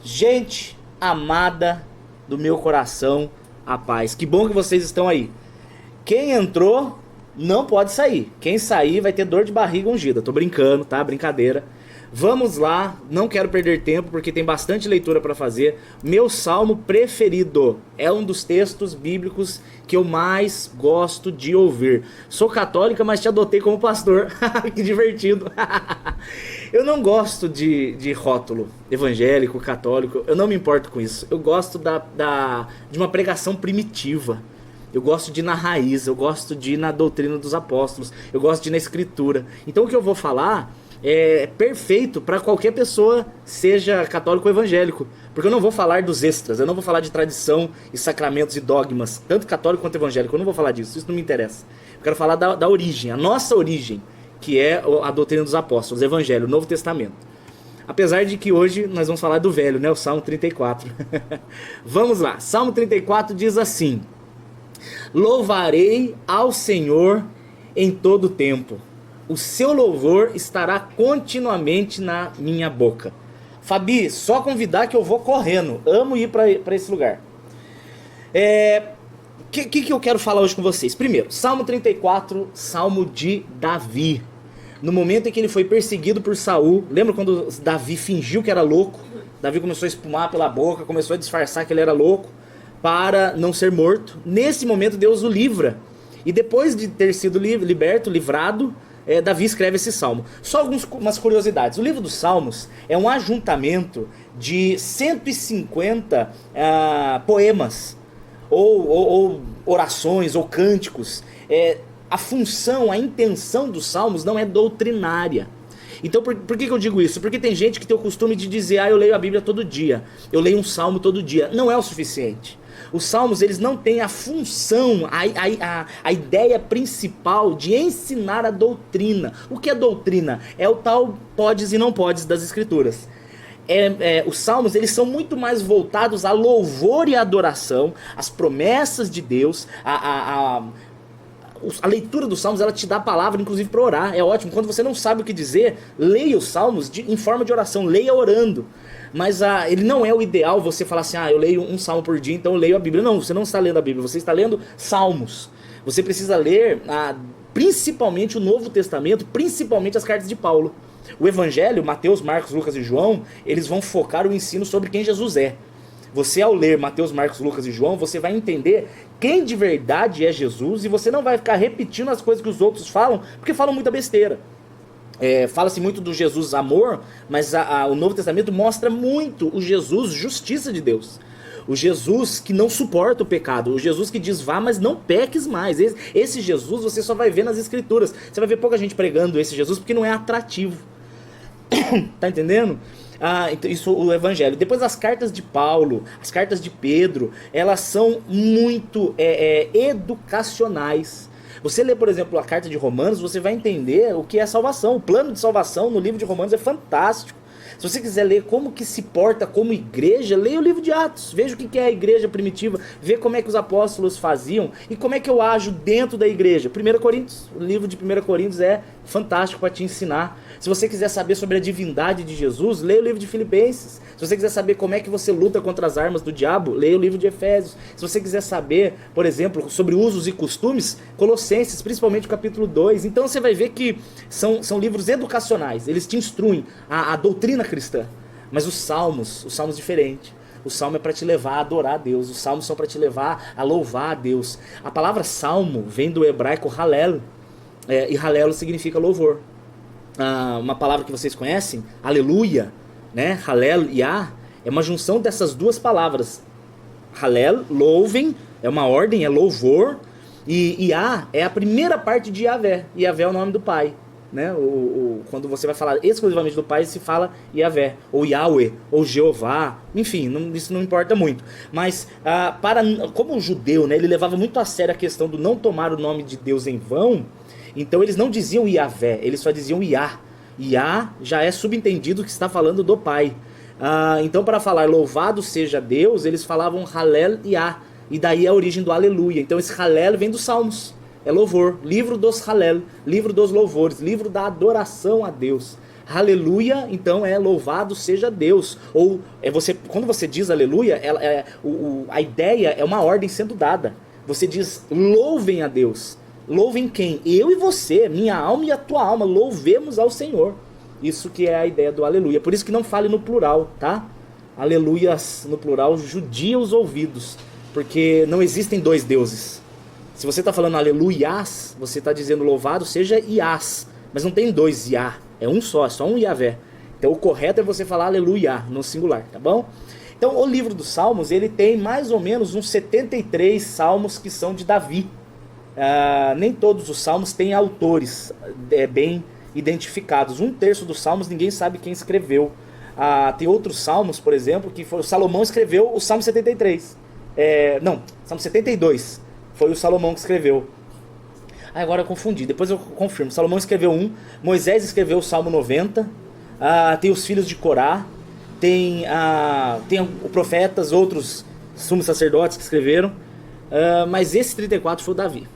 Gente amada do meu coração, a paz. Que bom que vocês estão aí. Quem entrou não pode sair. Quem sair vai ter dor de barriga ungida. Tô brincando, tá? Brincadeira. Vamos lá, não quero perder tempo porque tem bastante leitura para fazer. Meu salmo preferido é um dos textos bíblicos que eu mais gosto de ouvir. Sou católica, mas te adotei como pastor. Que divertido. Eu não gosto de rótulo evangélico, católico. Eu não me importo com isso. Eu gosto de uma pregação primitiva. Eu gosto de ir na raiz, eu gosto de ir na doutrina dos apóstolos, eu gosto de ir na escritura. Então o que eu vou falar é perfeito para qualquer pessoa, seja católico ou evangélico. Porque eu não vou falar dos extras, eu não vou falar de tradição e sacramentos e dogmas, tanto católico quanto evangélico, eu não vou falar disso, isso não me interessa. Eu quero falar da origem, a nossa origem, que é a doutrina dos apóstolos, evangelho, o Novo Testamento. Apesar de que hoje nós vamos falar do velho, né, o Salmo 34. Vamos lá, Salmo 34 diz assim: louvarei ao Senhor em todo tempo. O seu louvor estará continuamente na minha boca. Fabi, só convidar que eu vou correndo. Amo ir para esse lugar. Que eu quero falar hoje com vocês? Primeiro, Salmo 34, Salmo de Davi. No momento em que ele foi perseguido por Saul, lembra quando Davi fingiu que era louco? Davi começou a espumar pela boca, começou a disfarçar que ele era louco para não ser morto. Nesse momento Deus o livra. E depois de ter sido livrado, Davi escreve esse salmo. Só algumas curiosidades. O livro dos Salmos é um ajuntamento de 150 poemas, ou orações, ou cânticos. A função, a intenção dos salmos não é doutrinária. Então por que eu digo isso? Porque tem gente que tem o costume de dizer: eu leio a Bíblia todo dia, eu leio um salmo todo dia. Não é o suficiente. Os salmos, eles não têm a função, a ideia principal de ensinar a doutrina. O que é doutrina? É o tal podes e não podes das escrituras. Os salmos, eles são muito mais voltados a louvor e adoração, as promessas de Deus, a leitura dos salmos, ela te dá a palavra, inclusive, para orar. É ótimo. Quando você não sabe o que dizer, leia os salmos em forma de oração, leia orando. Mas ele não é o ideal você falar assim: eu leio um salmo por dia, então eu leio a Bíblia. Não, você não está lendo a Bíblia, você está lendo salmos. Você precisa ler principalmente o Novo Testamento, principalmente as cartas de Paulo. O Evangelho, Mateus, Marcos, Lucas e João, eles vão focar o ensino sobre quem Jesus é. Você, ao ler Mateus, Marcos, Lucas e João, você vai entender quem de verdade é Jesus, e você não vai ficar repetindo as coisas que os outros falam, porque falam muita besteira. Fala-se muito do Jesus amor, mas o Novo Testamento mostra muito o Jesus justiça de Deus. O Jesus que não suporta o pecado, o Jesus que diz: vá, mas não peques mais. Esse Jesus você só vai ver nas escrituras. Você vai ver pouca gente pregando esse Jesus porque não é atrativo. Tá entendendo? Então isso, o Evangelho. Depois as cartas de Paulo, as cartas de Pedro, elas são muito educacionais. Você lê, por exemplo, a carta de Romanos, você vai entender o que é salvação. O plano de salvação no livro de Romanos é fantástico. Se você quiser ler como que se porta como igreja, leia o livro de Atos. Veja o que é a igreja primitiva, vê como é que os apóstolos faziam e como é que eu ajo dentro da igreja. 1 Coríntios, o livro de 1 Coríntios é fantástico para te ensinar. Se você quiser saber sobre a divindade de Jesus, leia o livro de Filipenses. Se você quiser saber como é que você luta contra as armas do diabo, leia o livro de Efésios. Se você quiser saber, por exemplo, sobre usos e costumes, Colossenses, principalmente o capítulo 2. Então você vai ver que são livros educacionais, eles te instruem a doutrina cristã. Mas os salmos diferentes. O salmo é para te levar a adorar a Deus. Os salmos são para te levar a louvar a Deus. A palavra salmo vem do hebraico halel, e halel significa louvor. Uma palavra que vocês conhecem, aleluia, né? Halel e Yah, é uma junção dessas duas palavras. Halel, louvem, é uma ordem, é louvor. E Yah é a primeira parte de Yahvé. Yahvé é o nome do Pai, né? Quando você vai falar exclusivamente do Pai, se fala Yahvé, ou Yahweh, ou Jeová. Enfim, isso não importa muito. Mas como o judeu, né, ele levava muito a sério a questão do não tomar o nome de Deus em vão. Então eles não diziam Yahvé, eles só diziam Yah. Yah já é subentendido que está falando do Pai. Então para falar louvado seja Deus, eles falavam Halel Yah. E daí é a origem do aleluia. Então esse Halel vem dos Salmos. É louvor, livro dos Halel, livro dos louvores, livro da adoração a Deus. Aleluia, então é louvado seja Deus. Ou quando você diz aleluia, a ideia é uma ordem sendo dada. Você diz louvem a Deus. Louvem quem? Eu e você, minha alma e a tua alma, louvemos ao Senhor. Isso que é a ideia do aleluia. Por isso que não fale no plural, tá? Aleluias no plural judia os ouvidos, porque não existem dois deuses. Se você está falando aleluias, você está dizendo louvado seja Iás, mas não tem dois Iá, é um só, é só um Iavé. Então o correto é você falar aleluia no singular, tá bom? Então o livro dos Salmos, ele tem mais ou menos uns 73 salmos que são de Davi. Nem todos os salmos têm autores bem identificados. Um terço dos salmos ninguém sabe quem escreveu. Tem outros salmos, por exemplo, que o Salomão escreveu o Salmo 73. Salmo 72 foi o Salomão que escreveu. Agora eu confundi, depois eu confirmo. Salomão escreveu um, Moisés escreveu o Salmo 90, tem os filhos de Corá, tem os profetas, outros sumos sacerdotes que escreveram, mas esse 34 foi o Davi.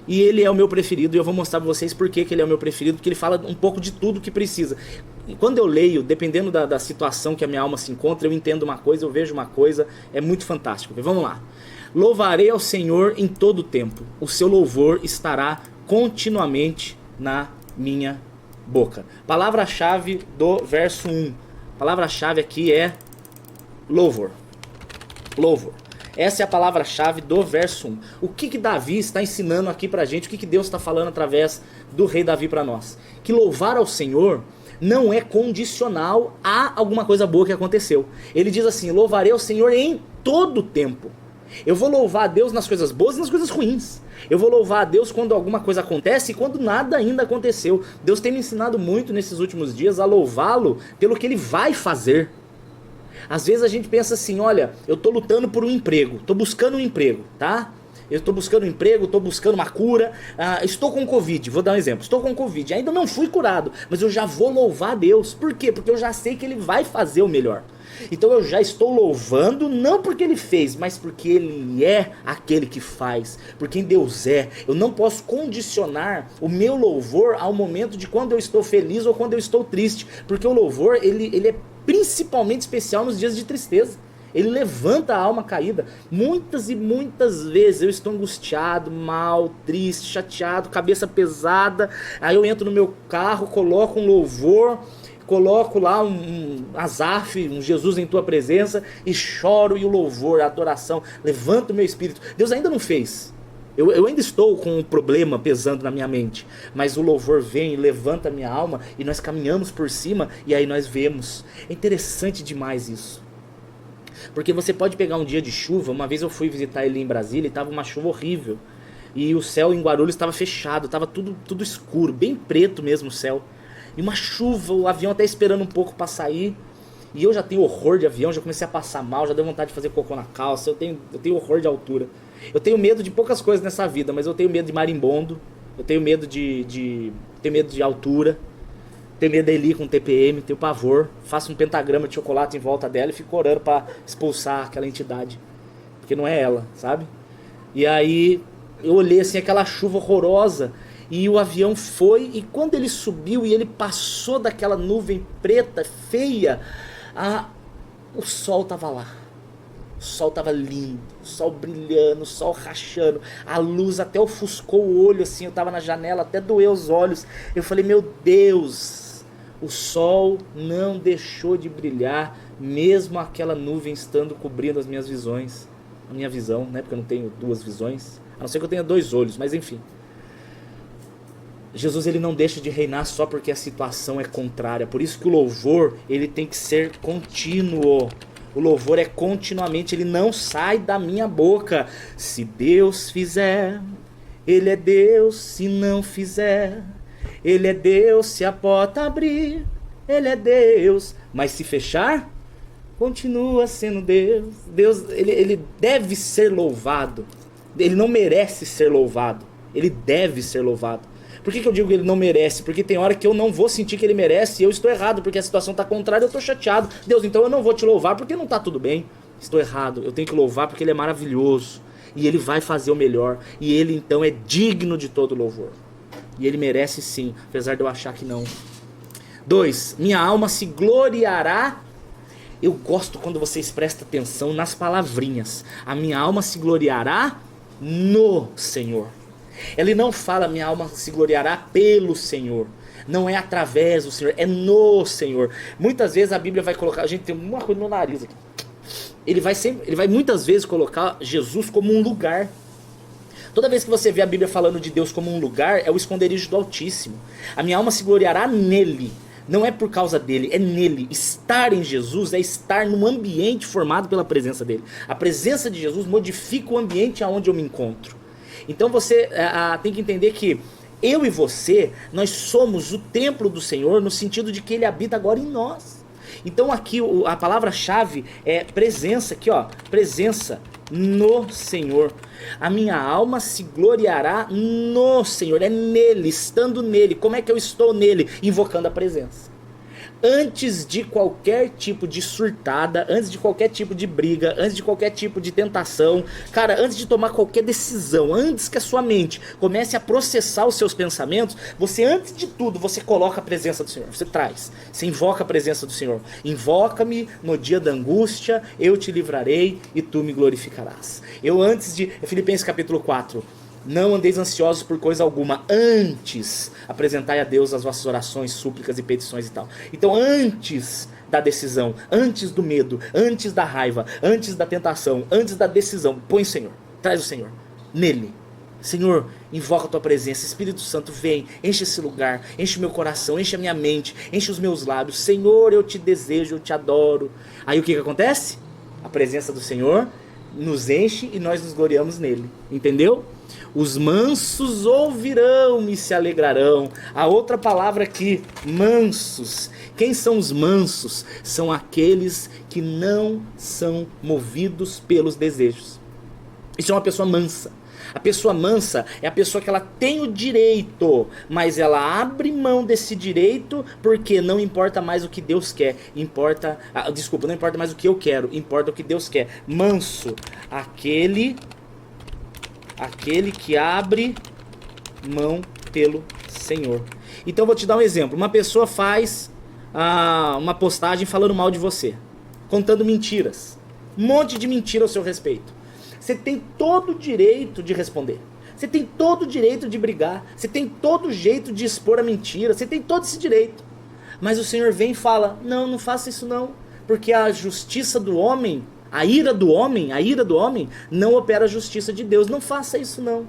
E ele é o meu preferido, e eu vou mostrar pra vocês por que ele é o meu preferido, porque ele fala um pouco de tudo que precisa. E quando eu leio, dependendo da situação que a minha alma se encontra, eu entendo uma coisa, eu vejo uma coisa, é muito fantástico. Vamos lá. Louvarei ao Senhor em todo o tempo, o seu louvor estará continuamente na minha boca. Palavra-chave do verso 1. Palavra-chave aqui é louvor. Louvor. Essa é a palavra-chave do verso 1. O que Davi está ensinando aqui pra gente? O que Deus está falando através do rei Davi para nós? Que louvar ao Senhor não é condicional a alguma coisa boa que aconteceu. Ele diz assim, louvarei ao Senhor em todo o tempo. Eu vou louvar a Deus nas coisas boas e nas coisas ruins. Eu vou louvar a Deus quando alguma coisa acontece e quando nada ainda aconteceu. Deus tem me ensinado muito nesses últimos dias a louvá-lo pelo que Ele vai fazer. Às vezes a gente pensa assim, olha, eu tô lutando por um emprego, tô buscando um emprego, tá? Eu tô buscando um emprego, tô buscando uma cura, estou com Covid, vou dar um exemplo, estou com Covid, ainda não fui curado, mas eu já vou louvar a Deus. Por quê? Porque eu já sei que Ele vai fazer o melhor. Então eu já estou louvando, não porque Ele fez, mas porque Ele é aquele que faz, por quem Deus é. Eu não posso condicionar o meu louvor ao momento de quando eu estou feliz ou quando eu estou triste, porque o louvor, ele é principalmente especial nos dias de tristeza. Ele levanta a alma caída. Muitas e muitas vezes eu estou angustiado, mal, triste, chateado, cabeça pesada. Aí eu entro no meu carro, coloco um louvor, coloco lá um Asaf, um Jesus em tua presença e choro, e o louvor, a adoração levanta o meu espírito. Deus ainda não fez. Eu ainda estou com um problema pesando na minha mente, mas o louvor vem e levanta a minha alma e nós caminhamos por cima e aí nós vemos. É interessante demais isso. Porque você pode pegar um dia de chuva. Uma vez eu fui visitar ele em Brasília e estava uma chuva horrível. E o céu em Guarulhos estava fechado, estava tudo escuro, bem preto mesmo o céu. E uma chuva, o avião até esperando um pouco para sair. E eu já tenho horror de avião, já comecei a passar mal, já deu vontade de fazer cocô na calça. Eu tenho horror de altura. Eu tenho medo de poucas coisas nessa vida, mas eu tenho medo de marimbondo. Eu tenho medo tenho medo de altura. Tenho medo dele com TPM, tenho pavor. Faço um pentagrama de chocolate em volta dela e fico orando para expulsar aquela entidade. Porque não é ela, sabe? E aí eu olhei assim aquela chuva horrorosa. E o avião foi, e quando ele subiu e ele passou daquela nuvem preta, feia, o sol estava lá. O sol estava lindo, o sol brilhando, o sol rachando, a luz até ofuscou o olho assim, eu estava na janela, até doeu os olhos. Eu falei, meu Deus, o sol não deixou de brilhar, mesmo aquela nuvem estando cobrindo as minhas visões. A minha visão, né, porque eu não tenho duas visões, a não ser que eu tenha dois olhos, mas enfim. Jesus, ele não deixa de reinar só porque a situação é contrária. Por isso que o louvor, ele tem que ser contínuo. O louvor é continuamente, ele não sai da minha boca. Se Deus fizer, Ele é Deus. Se não fizer, Ele é Deus. Se a porta abrir, Ele é Deus. Mas se fechar, continua sendo Deus. Deus, ele deve ser louvado. Ele não merece ser louvado. Ele deve ser louvado. Por que eu digo que ele não merece? Porque tem hora que eu não vou sentir que ele merece e eu estou errado, porque a situação está contrária, eu estou chateado. Deus, então eu não vou te louvar porque não está tudo bem. Estou errado, eu tenho que louvar porque ele é maravilhoso. E ele vai fazer o melhor. E ele então é digno de todo louvor. E ele merece sim, apesar de eu achar que não. 2, minha alma se gloriará. Eu gosto quando vocês prestam atenção nas palavrinhas. A minha alma se gloriará no Senhor. Ele não fala minha alma se gloriará pelo Senhor. Não é através do Senhor, é no Senhor. Muitas vezes a Bíblia vai colocar, a gente tem uma coisa no nariz aqui. Ele vai muitas vezes colocar Jesus como um lugar. Toda vez que você vê a Bíblia falando de Deus como um lugar, é o esconderijo do Altíssimo. A minha alma se gloriará nele. Não é por causa dele, é nele. Estar em Jesus é estar num ambiente formado pela presença dele. A presença de Jesus modifica o ambiente aonde eu me encontro. Então você tem que entender que eu e você, nós somos o templo do Senhor, no sentido de que ele habita agora em nós. Então aqui a palavra-chave é presença, aqui ó, presença no Senhor. A minha alma se gloriará no Senhor, é nele, estando nele. Como é que eu estou nele? Invocando a presença. Antes de qualquer tipo de surtada, antes de qualquer tipo de briga, antes de qualquer tipo de tentação, cara, antes de tomar qualquer decisão, antes que a sua mente comece a processar os seus pensamentos, você, antes de tudo, você coloca a presença do Senhor, você traz, você invoca a presença do Senhor. Invoca-me no dia da angústia, eu te livrarei e tu me glorificarás. Filipenses capítulo 4, não andeis ansiosos por coisa alguma, antes apresentai a Deus as vossas orações, súplicas e petições e tal. Então antes da decisão, antes do medo, antes da raiva, antes da tentação, antes da decisão, põe o Senhor, traz o Senhor, nele. Senhor, invoca a tua presença, Espírito Santo vem, enche esse lugar, enche o meu coração, enche a minha mente, enche os meus lábios. Senhor, eu te desejo, eu te adoro. Aí o que acontece? A presença do Senhor nos enche e nós nos gloriamos nele, entendeu? Os mansos ouvirão e se alegrarão. A outra palavra aqui, mansos. Quem são os mansos? São aqueles que não são movidos pelos desejos. Isso é uma pessoa mansa. A pessoa mansa é a pessoa que ela tem o direito, mas ela abre mão desse direito porque não importa mais o que Deus quer. Não importa mais o que eu quero, importa o que Deus quer. Manso, aquele que abre mão pelo Senhor. Então eu vou te dar um exemplo. Uma pessoa faz uma postagem falando mal de você, contando mentiras, um monte de mentira ao seu respeito. Você tem todo o direito de responder, você tem todo o direito de brigar, você tem todo o jeito de expor a mentira, você tem todo esse direito. Mas o Senhor vem e fala, não faça isso não, porque a justiça do homem, a ira do homem não opera a justiça de Deus. Não faça isso não.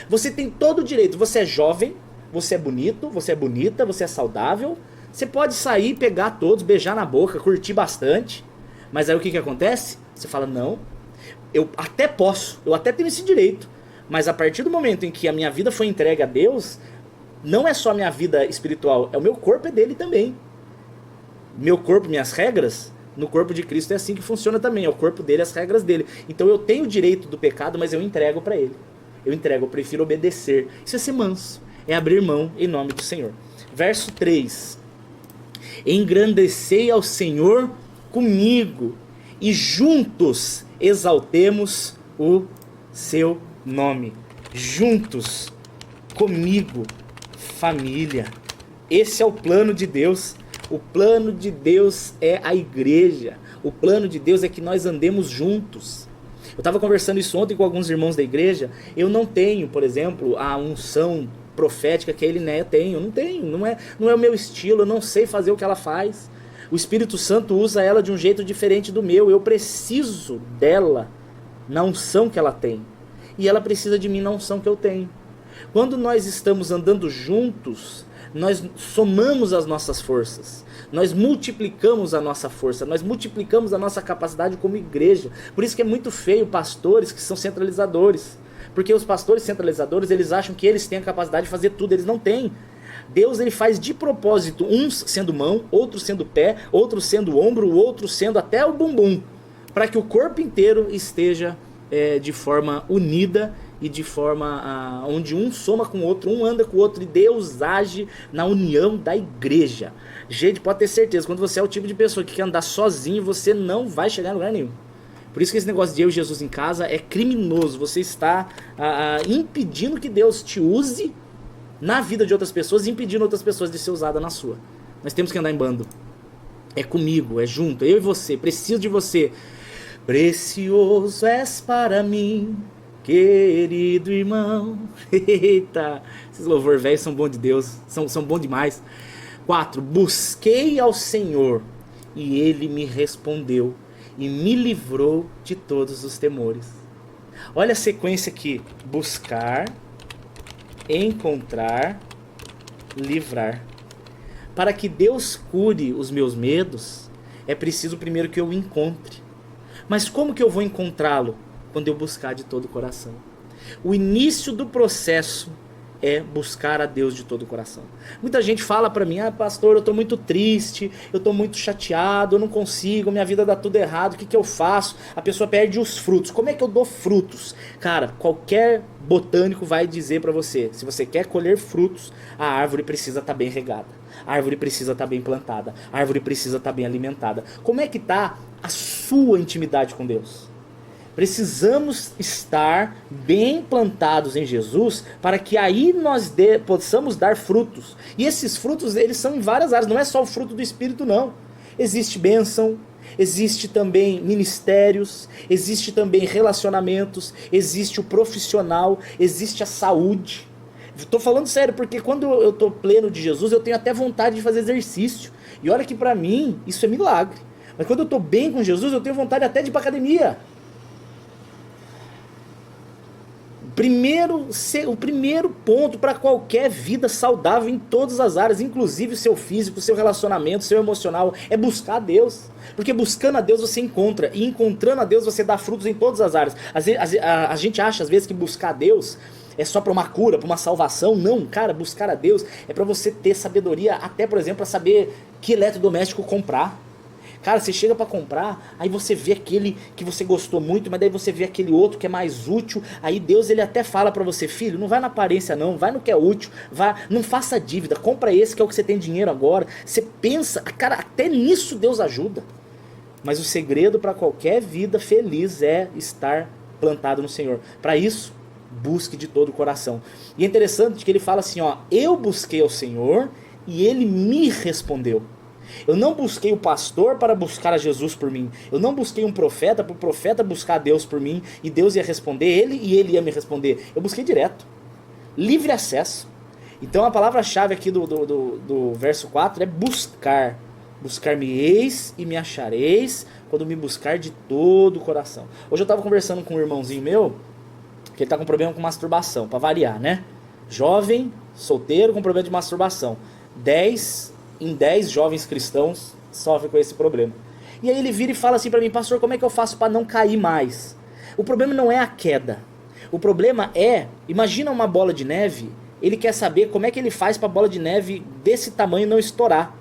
Você tem todo o direito, você é jovem, você é bonito, você é bonita, você é saudável, você pode sair, pegar todos, beijar na boca, curtir bastante, mas aí o que acontece? Você fala, não, eu até posso, eu até tenho esse direito, mas a partir do momento em que a minha vida foi entregue a Deus, não é só a minha vida espiritual, o meu corpo é dele também. Meu corpo, minhas regras, no corpo de Cristo é assim que funciona também, é o corpo dele, as regras dele. Então eu tenho o direito do pecado, mas eu entrego para ele. Eu prefiro obedecer. Isso é ser manso, é abrir mão em nome do Senhor. Verso 3. Engrandecei ao Senhor comigo, e juntos exaltemos o seu nome. Juntos, comigo, família. Esse é o plano de Deus. O plano de Deus é a igreja. O plano de Deus é que nós andemos juntos. Eu estava conversando isso ontem com alguns irmãos da igreja. Eu não tenho, por exemplo, a unção profética que a Elinéia tem. Eu não tenho, não é o meu estilo. Eu não sei fazer o que ela faz. O Espírito Santo usa ela de um jeito diferente do meu. Eu preciso dela na unção que ela tem. E ela precisa de mim na unção que eu tenho. Quando nós estamos andando juntos, nós somamos as nossas forças, nós multiplicamos a nossa força, nós multiplicamos a nossa capacidade como igreja. Por isso que é muito feio pastores que são centralizadores, porque os pastores centralizadores, eles acham que eles têm a capacidade de fazer tudo, eles não têm. Deus, ele faz de propósito, uns sendo mão, outros sendo pé, outros sendo ombro, outros sendo até o bumbum, para que o corpo inteiro esteja de forma unida e de forma onde um soma com o outro, um anda com o outro, e Deus age na união da igreja. Gente, pode ter certeza, quando você é o tipo de pessoa que quer andar sozinho, você não vai chegar em lugar nenhum. Por isso que esse negócio de eu e Jesus em casa é criminoso. Você está impedindo que Deus te use na vida de outras pessoas, impedindo outras pessoas de ser usada na sua. Nós temos que andar em bando. É comigo, é junto, eu e você, preciso de você. Precioso és para mim, querido irmão. Eita, esses louvores velhos são bons de Deus, são bons demais. 4. Busquei ao Senhor e Ele me respondeu e me livrou de todos os temores. Olha a sequência aqui. Buscar, encontrar, livrar. Para que Deus cure os meus medos, é preciso primeiro que eu o encontre. Mas como que eu vou encontrá-lo? Quando eu buscar de todo o coração. O início do processo é buscar a Deus de todo o coração. Muita gente fala pra mim, pastor, eu tô muito triste, eu tô muito chateado, eu não consigo, minha vida dá tudo errado, o que eu faço? A pessoa perde os frutos. Como é que eu dou frutos? Cara, qualquer botânico vai dizer pra você, se você quer colher frutos, a árvore precisa estar bem regada, a árvore precisa estar bem plantada, a árvore precisa estar bem alimentada. Como é que tá a sua intimidade com Deus? Precisamos estar bem plantados em Jesus para que aí nós possamos dar frutos. E esses frutos, eles são em várias áreas, não é só o fruto do Espírito, não. Existe bênção, existe também ministérios, existe também relacionamentos, existe o profissional, existe a saúde. Estou falando sério, porque quando eu estou pleno de Jesus, eu tenho até vontade de fazer exercício. E olha que para mim, isso é milagre. Mas quando eu estou bem com Jesus, eu tenho vontade até de ir para academia. O primeiro ponto para qualquer vida saudável em todas as áreas, inclusive o seu físico, o seu relacionamento, o seu emocional, é buscar a Deus. Porque buscando a Deus você encontra, e encontrando a Deus você dá frutos em todas as áreas. A gente acha às vezes que buscar a Deus é só para uma cura, para uma salvação. Não, cara, buscar a Deus é para você ter sabedoria, até por exemplo, para saber que eletrodoméstico comprar. Cara, você chega pra comprar, aí você vê aquele que você gostou muito, mas daí você vê aquele outro que é mais útil. Aí Deus, ele até fala pra você, filho, não vai na aparência não, vai no que é útil, não faça dívida, compra esse que é o que você tem dinheiro agora. Você pensa, cara, até nisso Deus ajuda. Mas o segredo para qualquer vida feliz é estar plantado no Senhor. Para isso, busque de todo o coração. E é interessante que ele fala assim, ó, eu busquei ao Senhor e ele me respondeu. Eu não busquei o pastor para buscar a Jesus por mim. Eu não busquei um profeta para o profeta buscar a Deus por mim e Deus ia responder ele e ele ia me responder. Eu busquei direto. Livre acesso. Então a palavra-chave aqui do verso 4 é buscar. Buscar-me-eis e me achareis quando me buscar de todo o coração. Hoje eu estava conversando com um irmãozinho meu que ele está com problema com masturbação, para variar, né? Jovem, solteiro com problema de masturbação. 10 em 10 jovens cristãos sofrem com esse problema. E aí ele vira e fala assim pra mim, pastor, como é que eu faço para não cair mais? O problema não é a queda. O problema é, imagina uma bola de neve, ele quer saber como é que ele faz pra bola de neve desse tamanho não estourar.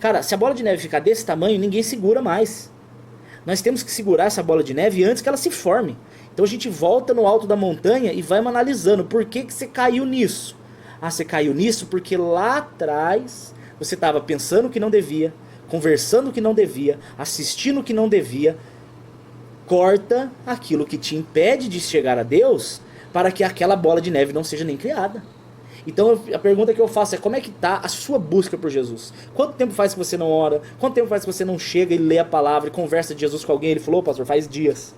Cara, se a bola de neve ficar desse tamanho, ninguém segura mais. Nós temos que segurar essa bola de neve antes que ela se forme. Então a gente volta no alto da montanha e vai analisando, por que você caiu nisso? Ah, você caiu nisso porque lá atrás você estava pensando o que não devia, conversando o que não devia, assistindo o que não devia. Corta aquilo que te impede de chegar a Deus para que aquela bola de neve não seja nem criada. Então a pergunta que eu faço é, como é que está a sua busca por Jesus? Quanto tempo faz que você não ora? Quanto tempo faz que você não chega e lê a palavra e conversa de Jesus com alguém? Ele falou, pastor, faz dias.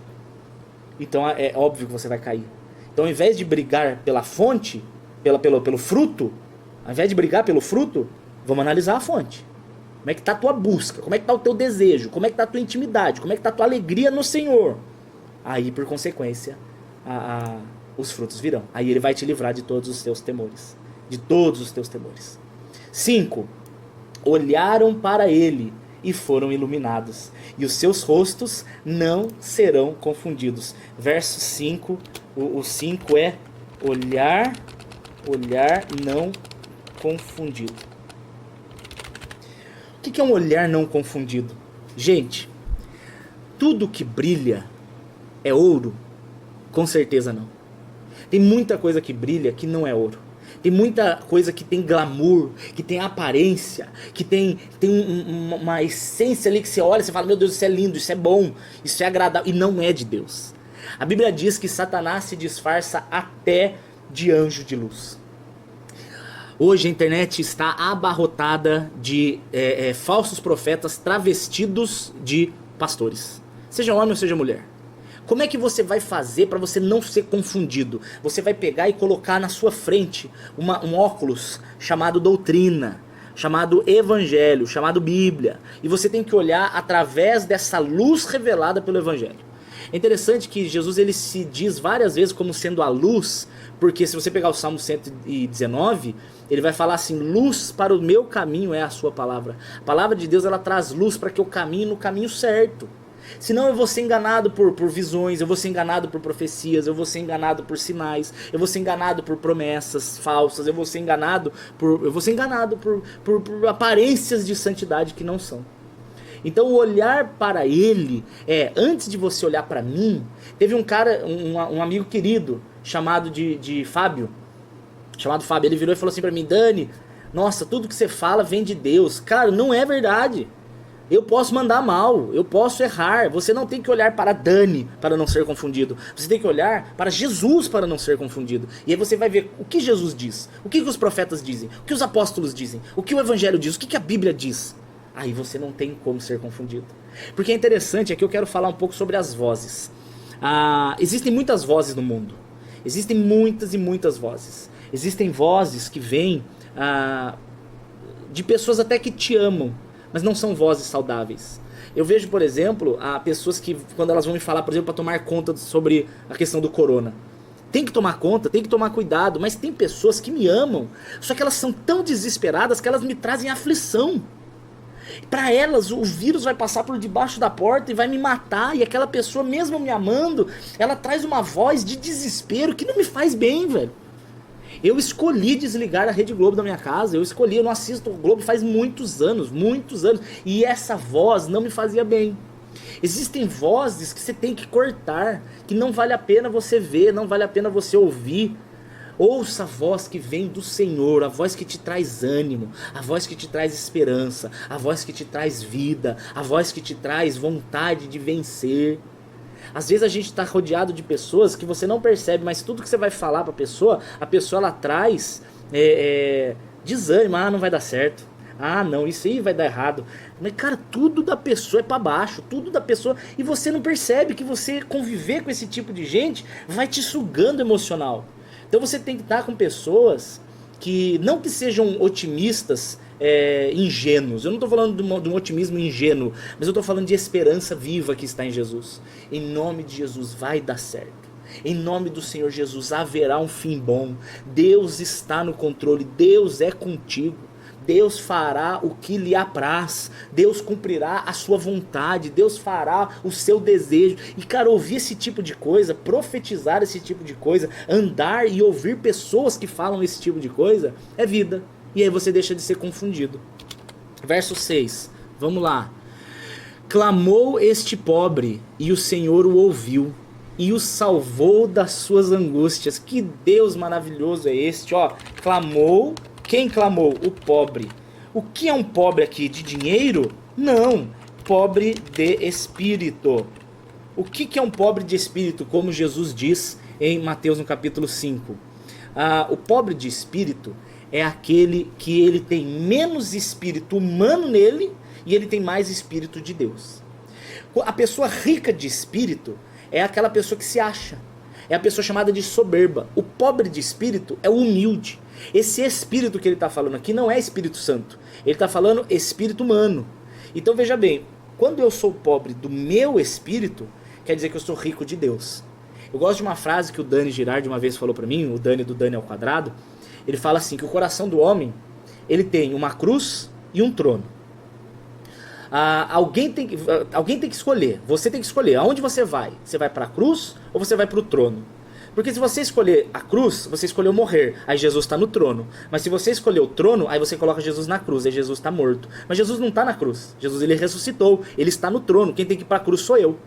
Então é óbvio que você vai cair. Então ao invés de brigar pela fonte, pelo fruto, ao invés de brigar pelo fruto, vamos analisar a fonte. Como é que está a tua busca? Como é que está o teu desejo? Como é que está a tua intimidade? Como é que está a tua alegria no Senhor? Aí, por consequência, os frutos virão. Aí ele vai te livrar de todos os teus temores. De todos os teus temores. 5. Olharam para ele e foram iluminados. E os seus rostos não serão confundidos. Verso 5. O 5 é olhar não confundido. O que é um olhar não confundido? Gente, tudo que brilha é ouro? Com certeza não. Tem muita coisa que brilha que não é ouro. Tem muita coisa que tem glamour, que tem aparência, que tem uma essência ali que você olha e você fala, meu Deus, isso é lindo, isso é bom, isso é agradável, e não é de Deus. A Bíblia diz que Satanás se disfarça até de anjo de luz. Hoje a internet está abarrotada de falsos profetas travestidos de pastores. Seja homem ou seja mulher. Como é que você vai fazer para você não ser confundido? Você vai pegar e colocar na sua frente um óculos chamado doutrina, chamado evangelho, chamado Bíblia. E você tem que olhar através dessa luz revelada pelo evangelho. É interessante que Jesus ele se diz várias vezes como sendo a luz, porque se você pegar o Salmo 119, ele vai falar assim: luz para o meu caminho é a sua palavra. A palavra de Deus ela traz luz para que eu caminhe no caminho certo. Senão eu vou ser enganado por visões, eu vou ser enganado por profecias, eu vou ser enganado por sinais, eu vou ser enganado por promessas falsas, eu vou ser enganado por aparências de santidade que não são. Então o olhar para ele, antes de você olhar para mim, teve um cara, um amigo querido, chamado de Fábio, ele virou e falou assim para mim: Dani, nossa, tudo que você fala vem de Deus. Cara, não é verdade. Eu posso mandar mal, eu posso errar. Você não tem que olhar para Dani para não ser confundido. Você tem que olhar para Jesus para não ser confundido. E aí você vai ver o que Jesus diz, o que os profetas dizem, o que os apóstolos dizem, o que o evangelho diz, o que a Bíblia diz. Aí você não tem como ser confundido. Porque é interessante, aqui eu quero falar um pouco sobre as vozes. Existem muitas vozes no mundo. Existem muitas e muitas vozes. Existem vozes que vêm de pessoas até que te amam, mas não são vozes saudáveis. Eu vejo, por exemplo, pessoas que, quando elas vão me falar, por exemplo, para tomar conta sobre a questão do corona, tem que tomar conta, tem que tomar cuidado, mas tem pessoas que me amam, só que elas são tão desesperadas que elas me trazem aflição. Para elas, o vírus vai passar por debaixo da porta e vai me matar, e aquela pessoa, mesmo me amando, ela traz uma voz de desespero que não me faz bem, velho. Eu escolhi desligar a Rede Globo da minha casa, eu não assisto o Globo faz muitos anos, e essa voz não me fazia bem. Existem vozes que você tem que cortar, que não vale a pena você ver, não vale a pena você ouvir. Ouça a voz que vem do Senhor, a voz que te traz ânimo, a voz que te traz esperança, a voz que te traz vida, a voz que te traz vontade de vencer. Às vezes a gente está rodeado de pessoas que você não percebe, mas tudo que você vai falar para a pessoa ela traz desânimo. Não vai dar certo. Não, isso aí vai dar errado. Mas cara, tudo da pessoa é para baixo, tudo da pessoa, e você não percebe que você conviver com esse tipo de gente vai te sugando emocional. Então você tem que estar com pessoas que não que sejam otimistas, ingênuos. Eu não estou falando de um otimismo ingênuo, mas eu estou falando de esperança viva que está em Jesus. Em nome de Jesus vai dar certo. Em nome do Senhor Jesus haverá um fim bom. Deus está no controle, Deus é contigo. Deus fará o que lhe apraz, Deus cumprirá a sua vontade, Deus fará o seu desejo. E cara, ouvir esse tipo de coisa, profetizar esse tipo de coisa, andar e ouvir pessoas que falam esse tipo de coisa, é vida. E aí você deixa de ser confundido. Verso 6, vamos lá. Clamou este pobre, e o Senhor o ouviu, e o salvou das suas angústias. Que Deus maravilhoso é este, ó. Clamou. Quem clamou? O pobre. O que é um pobre aqui? De dinheiro? Não. Pobre de espírito. O que é um pobre de espírito? Como Jesus diz em Mateus no capítulo 5. O pobre de espírito é aquele que ele tem menos espírito humano nele e ele tem mais espírito de Deus. A pessoa rica de espírito é aquela pessoa que se acha. É a pessoa chamada de soberba. O pobre de espírito é o humilde. Esse espírito que ele está falando aqui não é Espírito Santo. Ele está falando espírito humano. Então veja bem, quando eu sou pobre do meu espírito, quer dizer que eu sou rico de Deus. Eu gosto de uma frase que o Dani Girardi uma vez falou para mim, o Dani do Dani ao quadrado. Ele fala assim, que o coração do homem, ele tem uma cruz e um trono. Alguém tem que escolher, você tem que escolher aonde você vai. Você vai para a cruz ou você vai para o trono? Porque se você escolher a cruz, você escolheu morrer, aí Jesus está no trono. Mas se você escolher o trono, aí você coloca Jesus na cruz, aí Jesus está morto. Mas Jesus não está na cruz, Jesus ele ressuscitou, ele está no trono, quem tem que ir para a cruz sou eu.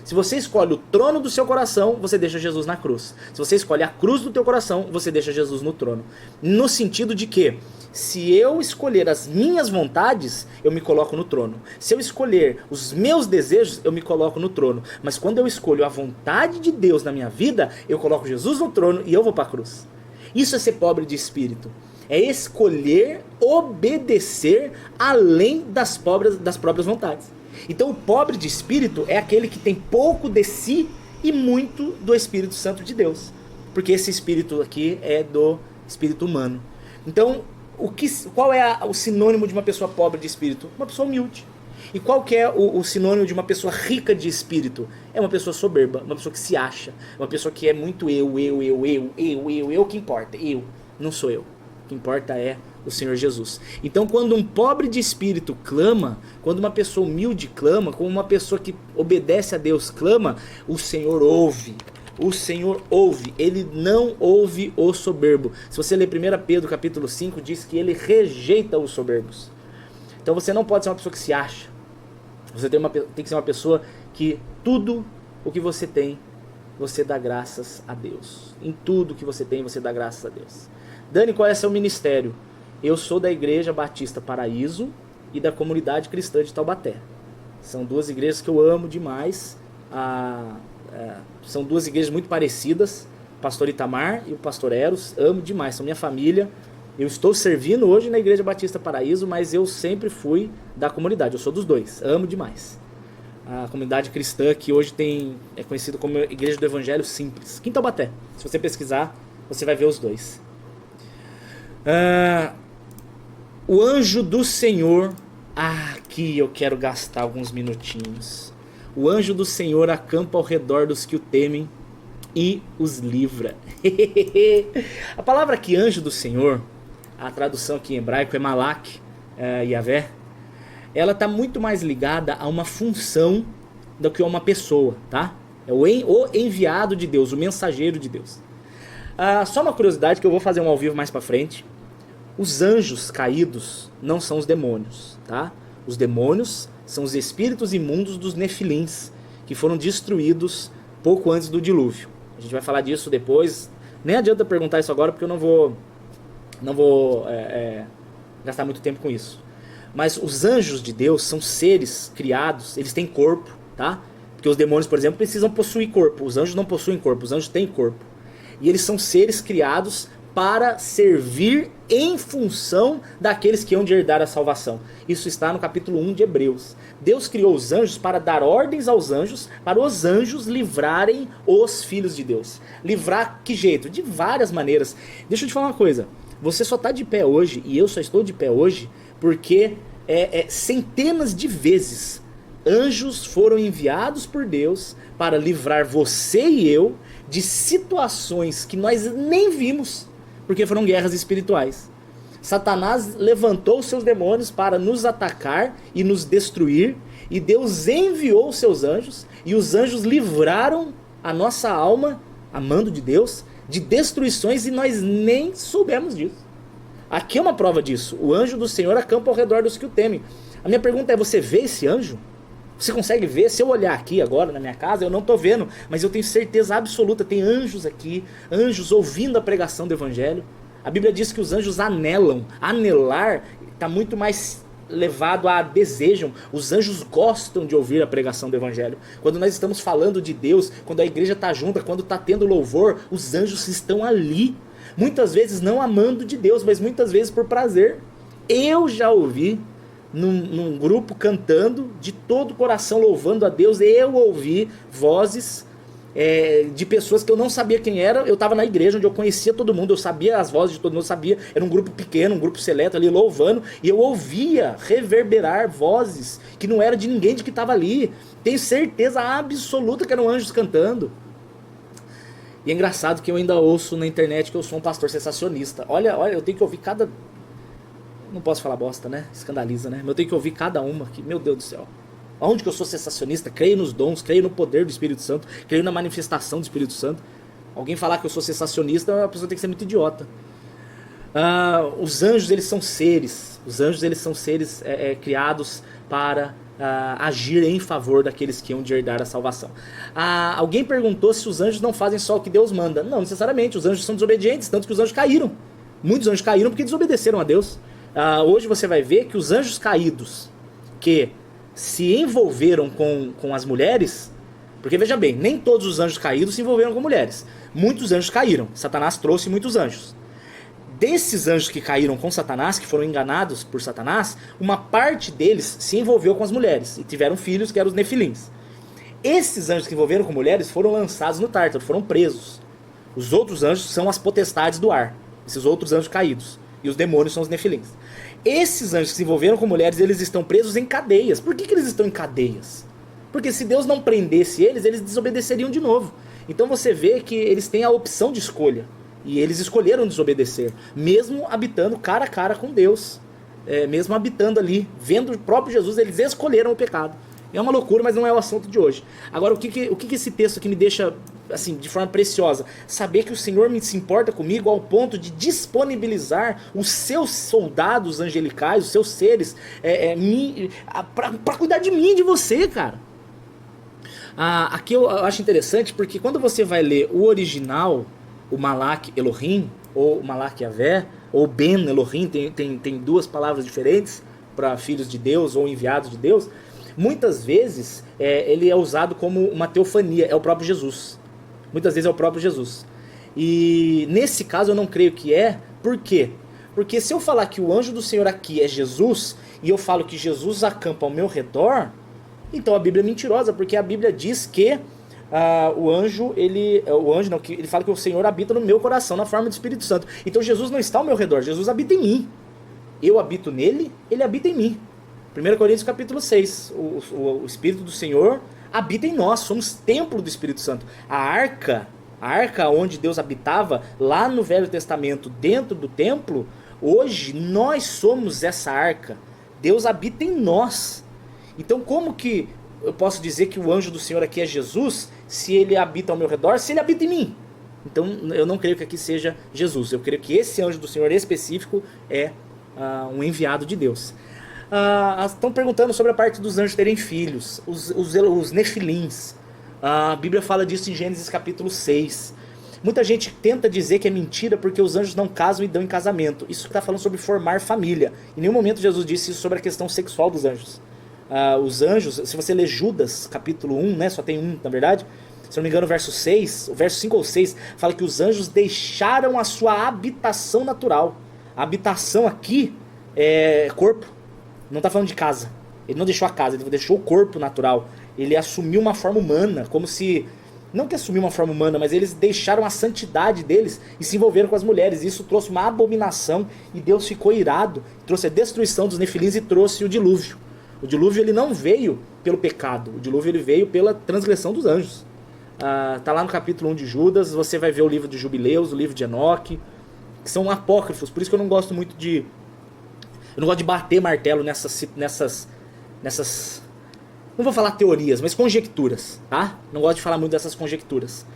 Se você escolhe o trono do seu coração, você deixa Jesus na cruz. Se você escolhe a cruz do teu coração, você deixa Jesus no trono. No sentido de que, se eu escolher as minhas vontades, eu me coloco no trono. Se eu escolher os meus desejos, eu me coloco no trono. Mas quando eu escolho a vontade de Deus na minha vida, eu coloco Jesus no trono e eu vou para a cruz. Isso é ser pobre de espírito. É escolher obedecer além das próprias vontades. Então o pobre de espírito é aquele que tem pouco de si e muito do Espírito Santo de Deus. Porque esse espírito aqui é do espírito humano. Então, qual é o sinônimo de uma pessoa pobre de espírito? Uma pessoa humilde. E qual que é o sinônimo de uma pessoa rica de espírito? É uma pessoa soberba, uma pessoa que se acha, uma pessoa que é muito eu que importa, eu, não sou eu. O que importa é o Senhor Jesus. Então, quando um pobre de espírito clama, quando uma pessoa humilde clama, como uma pessoa que obedece a Deus clama, o Senhor ouve. O Senhor ouve, Ele não ouve o soberbo. Se você ler 1 Pedro capítulo 5, diz que Ele rejeita os soberbos. Então você não pode ser uma pessoa que se acha. Você tem que ser uma pessoa que tudo o que você tem, você dá graças a Deus. Em tudo que você tem, você dá graças a Deus. Dani, qual é seu ministério? Eu sou da Igreja Batista Paraíso e da Comunidade Cristã de Taubaté. São duas igrejas que eu amo demais. São duas igrejas muito parecidas. O pastor Itamar e o pastor Eros. Amo demais, são minha família. Eu estou servindo hoje na Igreja Batista Paraíso, mas eu sempre fui da comunidade. Eu sou dos dois, amo demais. A comunidade cristã que hoje é conhecida como Igreja do Evangelho Simples. Aqui em Taubaté. Se você pesquisar, você vai ver os dois. O anjo do Senhor. Aqui eu quero gastar alguns minutinhos. O anjo do Senhor acampa ao redor dos que o temem e os livra. A palavra aqui, anjo do Senhor, a tradução aqui em hebraico é Malak, Yavé. Ela está muito mais ligada a uma função do que a uma pessoa, tá? É o enviado de Deus, o mensageiro de Deus. Só uma curiosidade que eu vou fazer um ao vivo mais para frente. Os anjos caídos não são os demônios, tá? Os demônios são os espíritos imundos dos nefilins, que foram destruídos pouco antes do dilúvio. A gente vai falar disso depois. Nem adianta perguntar isso agora, porque eu não vou gastar muito tempo com isso. Mas os anjos de Deus são seres criados, eles têm corpo, tá? Porque os demônios, por exemplo, precisam possuir corpo. Os anjos não possuem corpo, os anjos têm corpo. E eles são seres criados para servir em função daqueles que hão de herdar a salvação. Isso está no capítulo 1 de Hebreus. Deus criou os anjos para dar ordens aos anjos, para os anjos livrarem os filhos de Deus. Livrar que jeito? De várias maneiras. Deixa eu te falar uma coisa. Você só está de pé hoje, e eu só estou de pé hoje, porque centenas de vezes anjos foram enviados por Deus para livrar você e eu de situações que nós nem vimos, porque foram guerras espirituais. Satanás levantou seus demônios para nos atacar e nos destruir, e Deus enviou os seus anjos, e os anjos livraram a nossa alma, amando de Deus, de destruições, e nós nem soubemos disso. Aqui é uma prova disso. O anjo do Senhor acampa ao redor dos que o temem. A minha pergunta é, você vê esse anjo? Você consegue ver? Se eu olhar aqui agora na minha casa, eu não estou vendo, mas eu tenho certeza absoluta, tem anjos aqui, anjos ouvindo a pregação do Evangelho. A Bíblia diz que os anjos anelam. Anelar está muito mais levado a desejam. Os anjos gostam de ouvir a pregação do Evangelho. Quando nós estamos falando de Deus, quando a igreja está junta, quando está tendo louvor, os anjos estão ali. Muitas vezes não amando de Deus, mas muitas vezes por prazer. Eu já ouvi num grupo cantando, de todo o coração louvando a Deus, eu ouvi vozes de pessoas que eu não sabia quem era. Eu estava na igreja onde eu conhecia todo mundo, eu sabia as vozes de todo mundo, eu sabia, era um grupo pequeno, um grupo seleto ali louvando, e eu ouvia reverberar vozes que não era de ninguém de que estava ali. Tenho certeza absoluta que eram anjos cantando. E é engraçado que eu ainda ouço na internet que eu sou um pastor sensacionista. Olha, eu tenho que ouvir cada... Não posso falar bosta, né? Escandaliza, né? Mas eu tenho que ouvir cada uma aqui. Meu Deus do céu. Aonde que eu sou sensacionista? Creio nos dons, creio no poder do Espírito Santo, creio na manifestação do Espírito Santo. Alguém falar que eu sou sensacionista, a pessoa tem que ser muito idiota. Os anjos, eles são seres. Os anjos, eles são seres criados para agir em favor daqueles que hão de herdar a salvação. Alguém perguntou se os anjos não fazem só o que Deus manda. Não necessariamente. Os anjos são desobedientes, tanto que os anjos caíram. Muitos anjos caíram porque desobedeceram a Deus. Hoje você vai ver que os anjos caídos que se envolveram com as mulheres, porque veja bem, nem todos os anjos caídos se envolveram com mulheres. Muitos anjos caíram. Satanás trouxe muitos anjos. Desses anjos que caíram com Satanás, que foram enganados por Satanás, uma parte deles se envolveu com as mulheres e tiveram filhos, que eram os nefilins. Esses anjos que se envolveram com mulheres foram lançados no Tártaro, foram presos. Os outros anjos são as potestades do ar, esses outros anjos caídos. E os demônios são os nefilins. Esses anjos que se envolveram com mulheres, eles estão presos em cadeias. Por que eles estão em cadeias? Porque se Deus não prendesse eles, eles desobedeceriam de novo. Então você vê que eles têm a opção de escolha. E eles escolheram desobedecer, mesmo habitando cara a cara com Deus. Mesmo habitando ali, vendo o próprio Jesus, eles escolheram o pecado. É uma loucura, mas não é o assunto de hoje. Agora, o que esse texto aqui me deixa, assim, de forma preciosa? Saber que o Senhor se importa comigo ao ponto de disponibilizar os seus soldados angelicais, os seus seres, para cuidar de mim e de você, cara. Aqui eu acho interessante porque quando você vai ler o original, o Malak Elohim, ou Malak Yavé, ou Ben Elohim, tem duas palavras diferentes para filhos de Deus ou enviados de Deus. Muitas vezes ele é usado como uma teofania, é o próprio Jesus. Muitas vezes é o próprio Jesus. E nesse caso eu não creio que por quê? Porque se eu falar que o anjo do Senhor aqui é Jesus, e eu falo que Jesus acampa ao meu redor, então a Bíblia é mentirosa, porque a Bíblia diz que ele fala que o Senhor habita no meu coração, na forma do Espírito Santo. Então Jesus não está ao meu redor, Jesus habita em mim. Eu habito nele, ele habita em mim. 1 Coríntios capítulo 6, o Espírito do Senhor habita em nós, somos templo do Espírito Santo. A arca onde Deus habitava, lá no Velho Testamento, dentro do templo, hoje nós somos essa arca. Deus habita em nós. Então como que eu posso dizer que o anjo do Senhor aqui é Jesus, se ele habita ao meu redor, se ele habita em mim? Então eu não creio que aqui seja Jesus, eu creio que esse anjo do Senhor específico é um enviado de Deus. Estão perguntando sobre a parte dos anjos terem filhos, os nefilins. A Bíblia fala disso em Gênesis capítulo 6. Muita gente tenta dizer que é mentira porque os anjos não casam e dão em casamento. Isso está falando sobre formar família. Em nenhum momento Jesus disse isso sobre a questão sexual dos anjos. Os anjos, se você ler Judas capítulo 1, né, só tem um na verdade, se não me engano o verso 6, o verso 5 ou 6, fala que os anjos deixaram a sua habitação natural. A habitação aqui é corpo. Não está falando de casa. Ele não deixou a casa, ele deixou o corpo natural. Ele assumiu uma forma humana, como se... Não que assumiu uma forma humana, mas eles deixaram a santidade deles e se envolveram com as mulheres. Isso trouxe uma abominação e Deus ficou irado. Trouxe a destruição dos nefilins e trouxe o dilúvio. O dilúvio ele não veio pelo pecado. O dilúvio ele veio pela transgressão dos anjos. Tá lá no capítulo 1 de Judas. Você vai ver o livro de Jubileus, o livro de Enoque, que são apócrifos. Por isso que eu não gosto muito de... Eu não gosto de bater martelo nessas não vou falar teorias, mas conjecturas, tá? Não gosto de falar muito dessas conjecturas.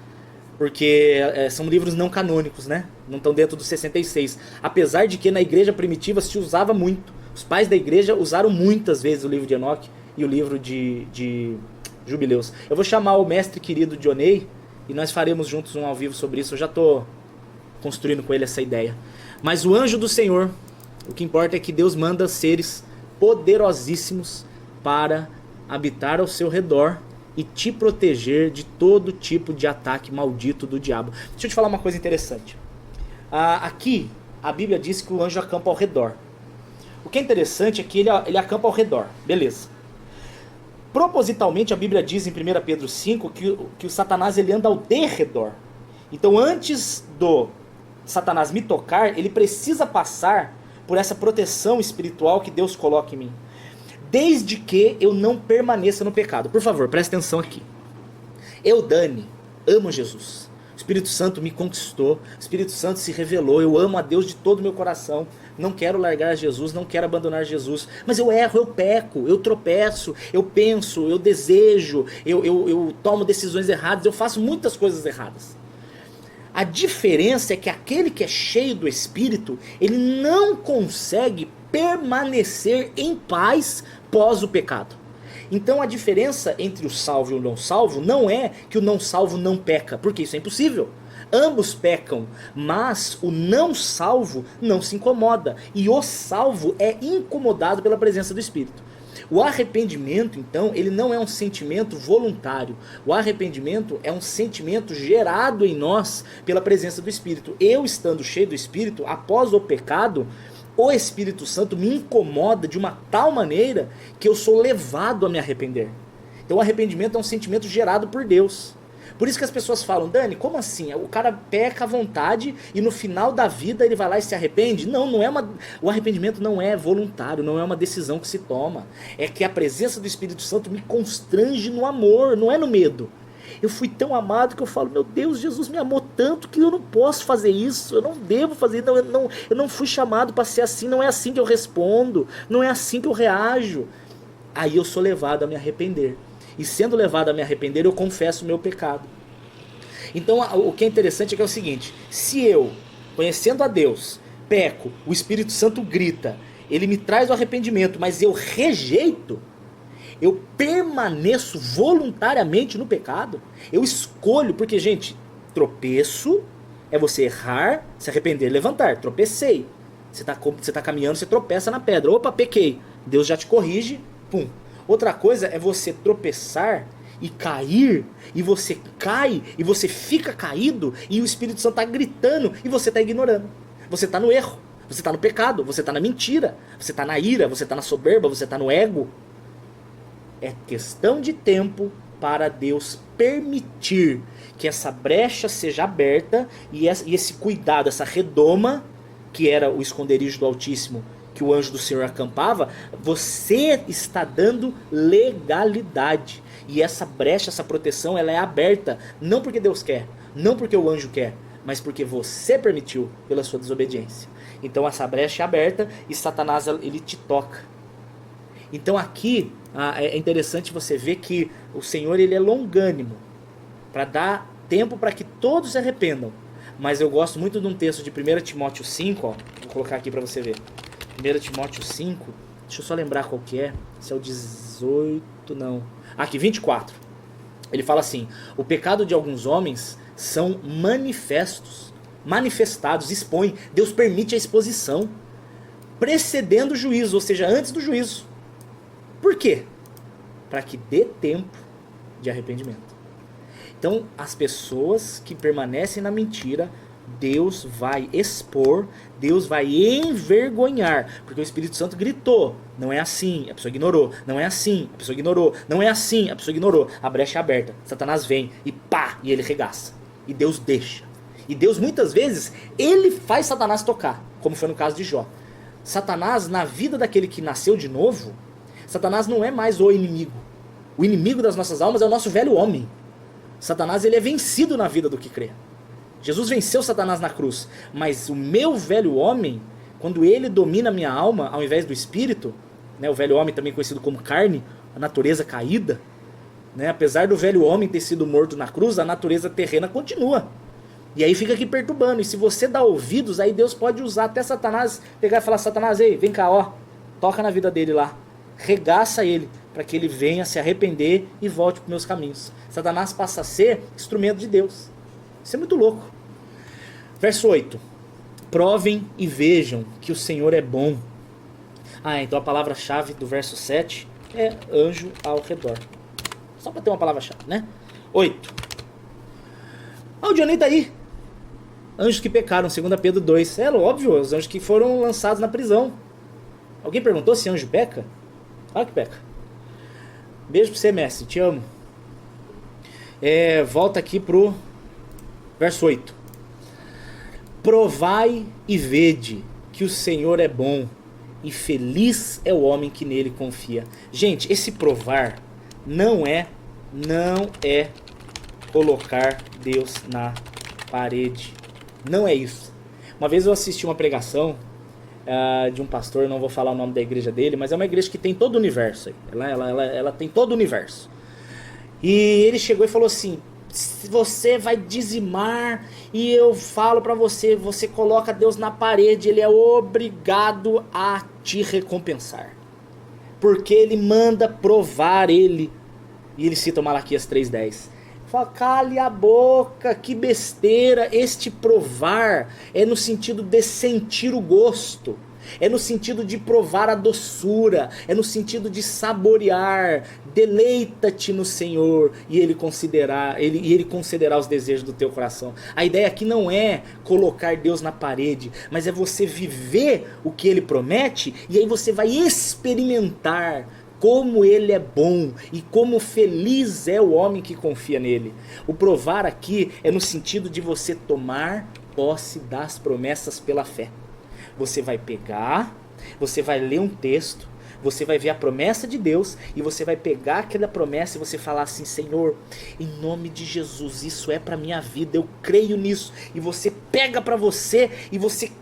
Porque são livros não canônicos, né? Não estão dentro dos 66. Apesar de que na igreja primitiva se usava muito. Os pais da igreja usaram muitas vezes o livro de Enoque e o livro de Jubileus. Eu vou chamar o mestre querido Dionei e nós faremos juntos um ao vivo sobre isso. Eu já estou construindo com ele essa ideia. Mas o anjo do Senhor... O que importa é que Deus manda seres poderosíssimos para habitar ao seu redor e te proteger de todo tipo de ataque maldito do diabo. Deixa eu te falar uma coisa interessante. Aqui, a Bíblia diz que o anjo acampa ao redor. O que é interessante é que ele acampa ao redor. Beleza. Propositalmente, a Bíblia diz em 1 Pedro 5 que o Satanás ele anda ao derredor. Então, antes do Satanás me tocar, ele precisa passar por essa proteção espiritual que Deus coloca em mim. Desde que eu não permaneça no pecado. Por favor, preste atenção aqui. Eu, Dani, amo Jesus. O Espírito Santo me conquistou. O Espírito Santo se revelou. Eu amo a Deus de todo o meu coração. Não quero largar Jesus, não quero abandonar Jesus. Mas eu erro, eu peco, eu tropeço, eu penso, eu desejo, eu tomo decisões erradas, eu faço muitas coisas erradas. A diferença é que aquele que é cheio do Espírito, ele não consegue permanecer em paz pós o pecado. Então a diferença entre o salvo e o não salvo não é que o não salvo não peca, porque isso é impossível. Ambos pecam, mas o não salvo não se incomoda. E o salvo é incomodado pela presença do Espírito. O arrependimento, então, ele não é um sentimento voluntário. O arrependimento é um sentimento gerado em nós pela presença do Espírito. Eu, estando cheio do Espírito, após o pecado, o Espírito Santo me incomoda de uma tal maneira que eu sou levado a me arrepender. Então o arrependimento é um sentimento gerado por Deus. Por isso que as pessoas falam, Dani, como assim? O cara peca à vontade e no final da vida ele vai lá e se arrepende? Não, o arrependimento não é voluntário, não é uma decisão que se toma. É que a presença do Espírito Santo me constrange no amor, não é no medo. Eu fui tão amado que eu falo, meu Deus, Jesus me amou tanto que eu não posso fazer isso, eu não devo fazer, eu não fui chamado para ser assim, não é assim que eu respondo, não é assim que eu reajo. Aí eu sou levado a me arrepender. E sendo levado a me arrepender, eu confesso o meu pecado. Então o que é interessante é que é o seguinte, se eu, conhecendo a Deus, peco, o Espírito Santo grita, ele me traz o arrependimento, mas eu rejeito, eu permaneço voluntariamente no pecado, eu escolho, porque, gente, tropeço é você errar, se arrepender, levantar, tropecei. Você tá caminhando, você tropeça na pedra, opa, pequei, Deus já te corrige, pum. Outra coisa é você tropeçar e cair, e você cai, e você fica caído, e o Espírito Santo está gritando, e você está ignorando. Você está no erro, você está no pecado, você está na mentira, você está na ira, você está na soberba, você está no ego. É questão de tempo para Deus permitir que essa brecha seja aberta, e esse cuidado, essa redoma, que era o esconderijo do Altíssimo, que o anjo do Senhor acampava, você está dando legalidade. E essa brecha, essa proteção, ela é aberta, não porque Deus quer, não porque o anjo quer, mas porque você permitiu pela sua desobediência. Então essa brecha é aberta e Satanás, ele te toca. Então aqui é interessante você ver que o Senhor, ele é longânimo, para dar tempo para que todos se arrependam. Mas eu gosto muito de um texto de 1 Timóteo 5, ó, vou colocar aqui para você ver. 1 Timóteo 5, deixa eu só lembrar qual que é, se é o 18, não. Aqui, 24. Ele fala assim, o pecado de alguns homens são manifestados, expõe, Deus permite a exposição, precedendo o juízo, ou seja, antes do juízo. Por quê? Para que dê tempo de arrependimento. Então, as pessoas que permanecem na mentira, Deus vai expor, Deus vai envergonhar, porque o Espírito Santo gritou, não é assim, a pessoa ignorou, não é assim, a pessoa ignorou, não é assim, a pessoa ignorou, a brecha é aberta, Satanás vem e pá, e ele regaça, e Deus deixa, e Deus muitas vezes, ele faz Satanás tocar, como foi no caso de Jó. Satanás, na vida daquele que nasceu de novo, Satanás não é mais o inimigo das nossas almas é o nosso velho homem. Satanás, ele é vencido na vida do que crê. Jesus venceu Satanás na cruz, mas o meu velho homem, quando ele domina a minha alma, ao invés do espírito, né, o velho homem também conhecido como carne, a natureza caída, né, apesar do velho homem ter sido morto na cruz, a natureza terrena continua. E aí fica aqui perturbando, e se você dá ouvidos, aí Deus pode usar até Satanás, pegar e falar, Satanás, ei, vem cá, ó, toca na vida dele lá, regaça ele, para que ele venha se arrepender e volte para os meus caminhos. Satanás passa a ser instrumento de Deus. Isso é muito louco. Verso 8. Provem e vejam que o Senhor é bom. Então a palavra-chave do verso 7 é anjo ao redor. Só para ter uma palavra-chave, né? 8. O Dionísio tá aí. Anjos que pecaram, 2 Pedro 2. É óbvio, os anjos que foram lançados na prisão. Alguém perguntou se anjo peca? Claro que peca. Beijo pra você, mestre. Te amo. Volta aqui pro verso 8. Provai e vede que o Senhor é bom, e feliz é o homem que nele confia. Gente, esse provar não é colocar Deus na parede. Não é isso. Uma vez eu assisti uma pregação de um pastor, não vou falar o nome da igreja dele, mas é uma igreja que tem todo o universo. Ela tem todo o universo. E ele chegou e falou assim, você vai dizimar e eu falo pra você, você coloca Deus na parede, ele é obrigado a te recompensar. Porque ele manda provar ele. E ele cita o Malaquias 3:10. Fala, cale a boca, que besteira. Este provar é no sentido de sentir o gosto. É no sentido de provar a doçura, é no sentido de saborear. Deleita-te no Senhor e Ele concederá os desejos do teu coração. A ideia aqui não é colocar Deus na parede, mas é você viver o que Ele promete, e aí você vai experimentar como Ele é bom e como feliz é o homem que confia nele. O provar aqui é no sentido de você tomar posse das promessas pela fé. Você vai pegar, você vai ler um texto, você vai ver a promessa de Deus, e você vai pegar aquela promessa e você falar assim: Senhor, em nome de Jesus, isso é para minha vida, eu creio nisso. E você pega para você e você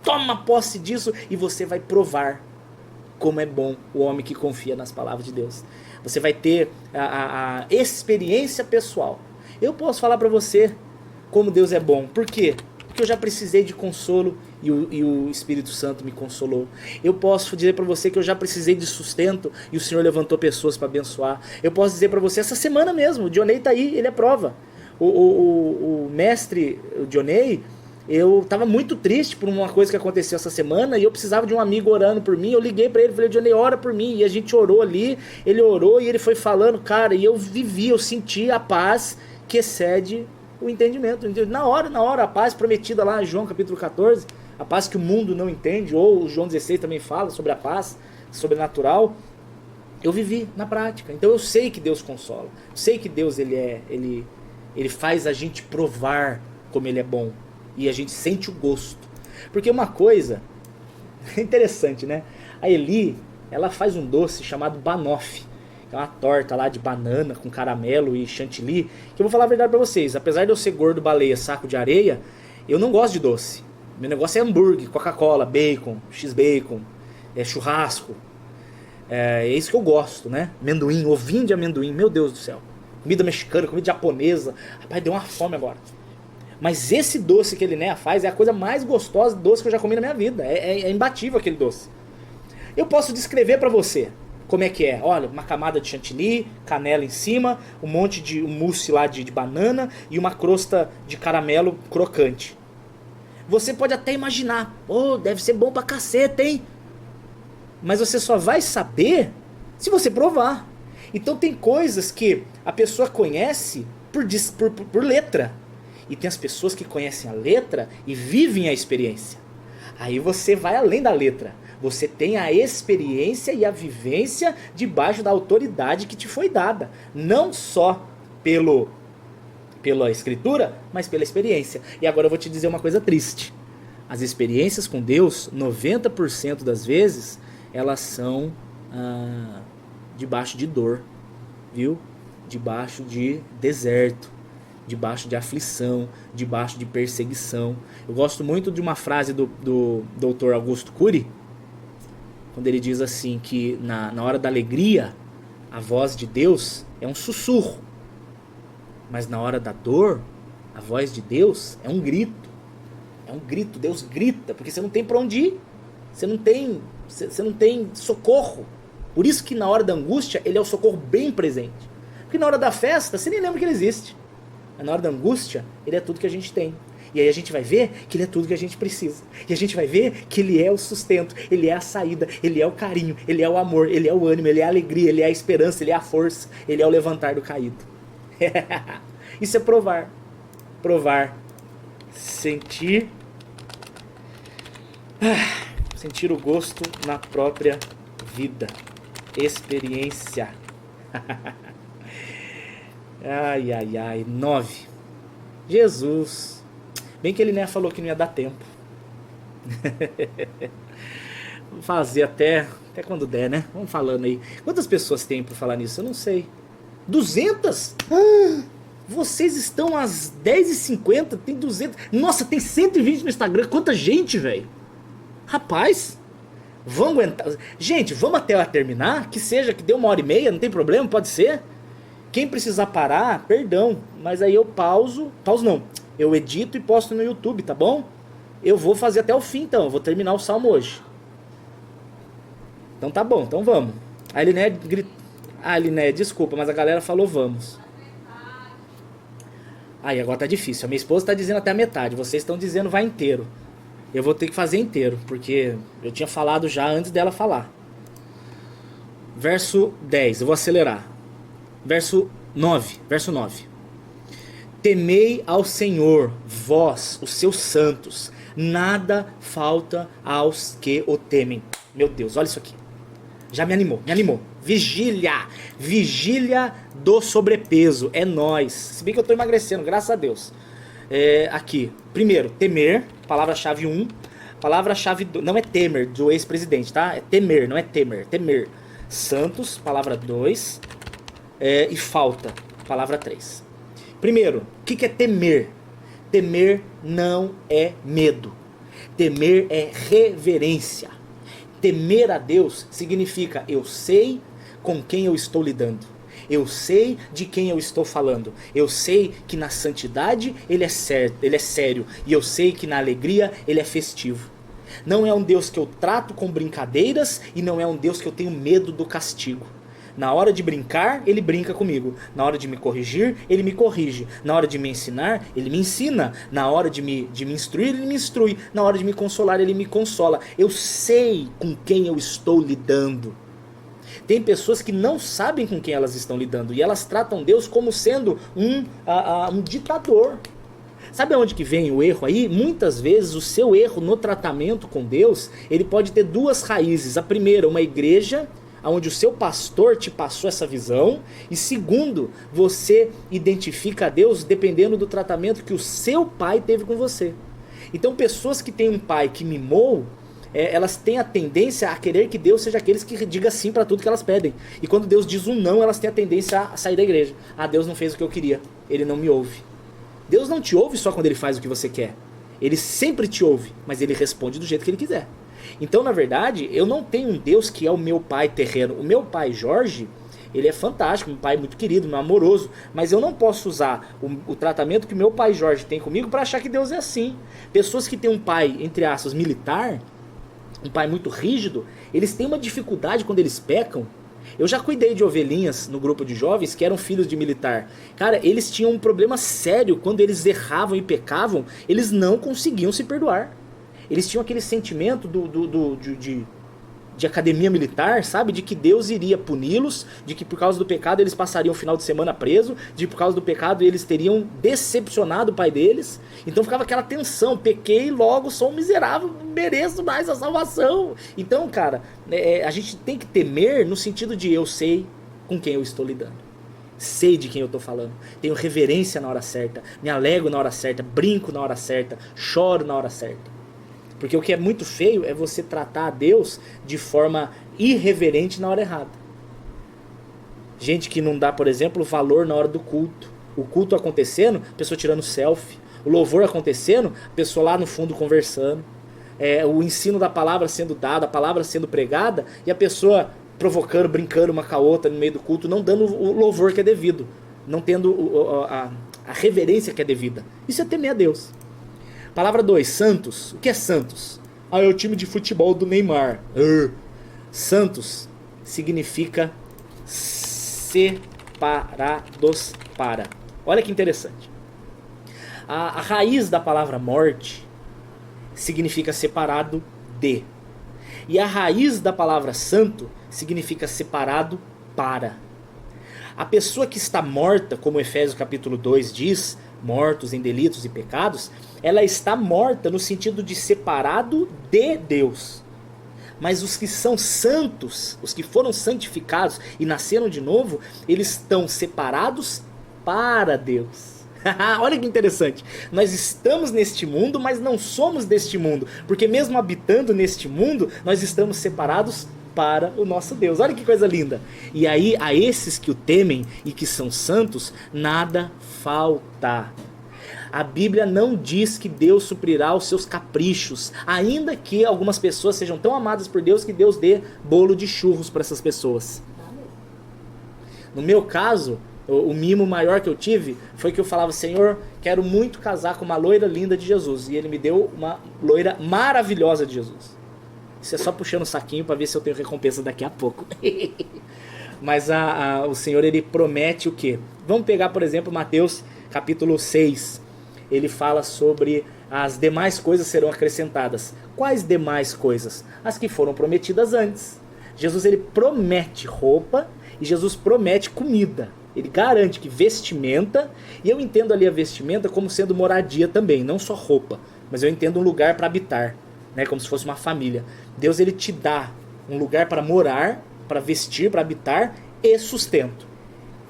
toma posse disso, e você vai provar como é bom o homem que confia nas palavras de Deus. Você vai ter a experiência pessoal. Eu posso falar para você como Deus é bom. Por quê? Porque eu já precisei de consolo e o Espírito Santo me consolou. Eu posso dizer para você que eu já precisei de sustento e o Senhor levantou pessoas para abençoar. Eu posso dizer para você, essa semana mesmo, o Dionei tá aí, ele é prova. O mestre, o Dionei, eu estava muito triste por uma coisa que aconteceu essa semana, e eu precisava de um amigo orando por mim. Eu liguei para ele, falei: Dionei, ora por mim. E a gente orou ali, ele orou e ele foi falando, cara, e eu senti a paz que excede o entendimento. Na hora, a paz prometida lá em João capítulo 14, a paz que o mundo não entende, ou o João 16 também fala sobre a paz sobrenatural. Eu vivi na prática. Então eu sei que Deus consola, eu sei que Deus ele faz a gente provar como Ele é bom, e a gente sente o gosto. Porque uma coisa interessante, né? A Eli, ela faz um doce chamado banoffee, que é uma torta lá de banana com caramelo e chantilly, que eu vou falar a verdade pra vocês, apesar de eu ser gordo, baleia, saco de areia, eu não gosto de doce. Meu negócio é hambúrguer, Coca-Cola, bacon, x-bacon, churrasco. É isso que eu gosto, né? Amendoim, ovinho de amendoim, meu Deus do céu. Comida mexicana, comida japonesa. Rapaz, deu uma fome agora. Mas esse doce que ele, né, faz é a coisa mais gostosa doce que eu já comi na minha vida. É imbatível aquele doce. Eu posso descrever pra você como é que é. Olha, uma camada de chantilly, canela em cima, um monte de mousse lá de banana e uma crosta de caramelo crocante. Você pode até imaginar, deve ser bom pra caceta, hein? Mas você só vai saber se você provar. Então tem coisas que a pessoa conhece por letra. E tem as pessoas que conhecem a letra e vivem a experiência. Aí você vai além da letra. Você tem a experiência e a vivência debaixo da autoridade que te foi dada. Não só pela escritura, mas pela experiência. E agora eu vou te dizer uma coisa triste. As experiências com Deus, 90% das vezes, elas são debaixo de dor, viu? Debaixo de deserto, debaixo de aflição, debaixo de perseguição. Eu gosto muito de uma frase do Dr. Augusto Cury, quando ele diz assim que na hora da alegria, a voz de Deus é um sussurro, mas na hora da dor, a voz de Deus é um grito. É um grito, Deus grita, porque você não tem para onde ir, você não tem socorro. Por isso que na hora da angústia, ele é o socorro bem presente. Porque na hora da festa, você nem lembra que ele existe. Mas na hora da angústia, ele é tudo que a gente tem. E aí a gente vai ver que ele é tudo que a gente precisa. E a gente vai ver que ele é o sustento, ele é a saída, ele é o carinho, ele é o amor, ele é o ânimo, ele é a alegria, ele é a esperança, ele é a força, ele é o levantar do caído. Isso é provar. Provar. Sentir o gosto na própria vida. Experiência. Ai, ai, ai. 9. Jesus. Bem que ele, né, falou que não ia dar tempo. Vou fazer até quando der, né? Vamos falando aí. Quantas pessoas tem pra falar nisso? Eu não sei. 200? Vocês estão às 10h50, tem 200. Nossa, tem 120 no Instagram. Quanta gente, velho. Rapaz, vamos aguentar. Gente, vamos até ela terminar. Que seja, que deu 1h30, não tem problema, pode ser. Quem precisar parar, perdão. Mas aí eu pauso não. Eu edito e posto no YouTube, tá bom? Eu vou fazer até o fim, então. Eu vou terminar o salmo hoje. Então tá bom, então vamos. A Eliné grita. Eliné, desculpa, mas a galera falou vamos. Aí agora tá difícil. A minha esposa tá dizendo até a metade. Vocês estão dizendo vai inteiro. Eu vou ter que fazer inteiro, porque eu tinha falado já antes dela falar. Verso 10, eu vou acelerar. Verso 9. Temei ao Senhor, vós, os seus santos, nada falta aos que o temem. Meu Deus, olha isso aqui. Já me animou. Vigília do sobrepeso, é nós. Se bem que eu tô emagrecendo, graças a Deus. Aqui, primeiro, temer, palavra-chave 1. Palavra-chave 2, não é temer, do ex-presidente, tá? É temer, não é temer, temer. Santos, palavra 2. E falta, palavra 3. Primeiro, o que é temer? Temer não é medo. Temer é reverência. Temer a Deus significa eu sei com quem eu estou lidando. Eu sei de quem eu estou falando. Eu sei que na santidade ele é certo, ele é sério. E eu sei que na alegria ele é festivo. Não é um Deus que eu trato com brincadeiras e não é um Deus que eu tenho medo do castigo. Na hora de brincar, ele brinca comigo. Na hora de me corrigir, ele me corrige. Na hora de me ensinar, ele me ensina. Na hora de me instruir, ele me instrui. Na hora de me consolar, ele me consola. Eu sei com quem eu estou lidando. Tem pessoas que não sabem com quem elas estão lidando e elas tratam Deus como sendo um ditador. Sabe aonde que vem o erro aí? Muitas vezes o seu erro no tratamento com Deus, ele pode ter duas raízes. A primeira, uma igreja onde o seu pastor te passou essa visão. E segundo, você identifica a Deus dependendo do tratamento que o seu pai teve com você. Então pessoas que têm um pai que mimou, elas têm a tendência a querer que Deus seja aqueles que diga sim para tudo que elas pedem. E quando Deus diz um não, elas têm a tendência a sair da igreja. Ah, Deus não fez o que eu queria, Ele não me ouve. Deus não te ouve só quando Ele faz o que você quer. Ele sempre te ouve, mas Ele responde do jeito que Ele quiser. Então, na verdade, eu não tenho um Deus que é o meu pai terreno. O meu pai Jorge, ele é fantástico, um pai muito querido, muito amoroso, mas eu não posso usar o tratamento que o meu pai Jorge tem comigo para achar que Deus é assim. Pessoas que têm um pai, entre aspas, militar, um pai muito rígido, eles têm uma dificuldade quando eles pecam. Eu já cuidei de ovelhinhas no grupo de jovens que eram filhos de militar. Cara, eles tinham um problema sério quando eles erravam e pecavam, eles não conseguiam se perdoar. Eles tinham aquele sentimento de academia militar, sabe? De que Deus iria puni-los, de que por causa do pecado eles passariam o final de semana preso, de que por causa do pecado eles teriam decepcionado o pai deles. Então ficava aquela tensão, pequei, logo sou um miserável, mereço mais a salvação. Então, cara, a gente tem que temer no sentido de eu sei com quem eu estou lidando. Sei de quem eu estou falando. Tenho reverência na hora certa, me alegro na hora certa, brinco na hora certa, choro na hora certa. Porque o que é muito feio é você tratar a Deus de forma irreverente na hora errada. Gente que não dá, por exemplo, valor na hora do culto. O culto acontecendo, a pessoa tirando selfie. O louvor acontecendo, a pessoa lá no fundo conversando. O ensino da palavra sendo dado, a palavra sendo pregada, e a pessoa provocando, brincando uma com a outra no meio do culto, não dando o louvor que é devido. Não tendo a reverência que é devida. Isso é temer a Deus. Palavra 2, Santos. O que é Santos? É o time de futebol do Neymar. Santos significa separados para. Olha que interessante. A raiz da palavra morte significa separado de. E a raiz da palavra santo significa separado para. A pessoa que está morta, como Efésios capítulo 2 diz, mortos em delitos e pecados, ela está morta no sentido de separado de Deus. Mas os que são santos, os que foram santificados e nasceram de novo, eles estão separados para Deus. Olha que interessante. Nós estamos neste mundo, mas não somos deste mundo. Porque mesmo habitando neste mundo, nós estamos separados para o nosso Deus. Olha que coisa linda. E aí, a esses que o temem e que são santos, nada falta. A Bíblia não diz que Deus suprirá os seus caprichos, ainda que algumas pessoas sejam tão amadas por Deus que Deus dê bolo de churros para essas pessoas. No meu caso, o mimo maior que eu tive foi que eu falava: Senhor, quero muito casar com uma loira linda de Jesus. E Ele me deu uma loira maravilhosa de Jesus. Isso é só puxando o saquinho para ver se eu tenho recompensa daqui a pouco. Mas o Senhor, Ele promete o quê? Vamos pegar, por exemplo, Mateus capítulo 6. Ele fala sobre as demais coisas serão acrescentadas. Quais demais coisas? As que foram prometidas antes. Jesus ele promete roupa e Jesus promete comida. Ele garante que vestimenta, e eu entendo ali a vestimenta como sendo moradia também, não só roupa, mas eu entendo um lugar para habitar, né, como se fosse uma família. Deus ele te dá um lugar para morar, para vestir, para habitar e sustento.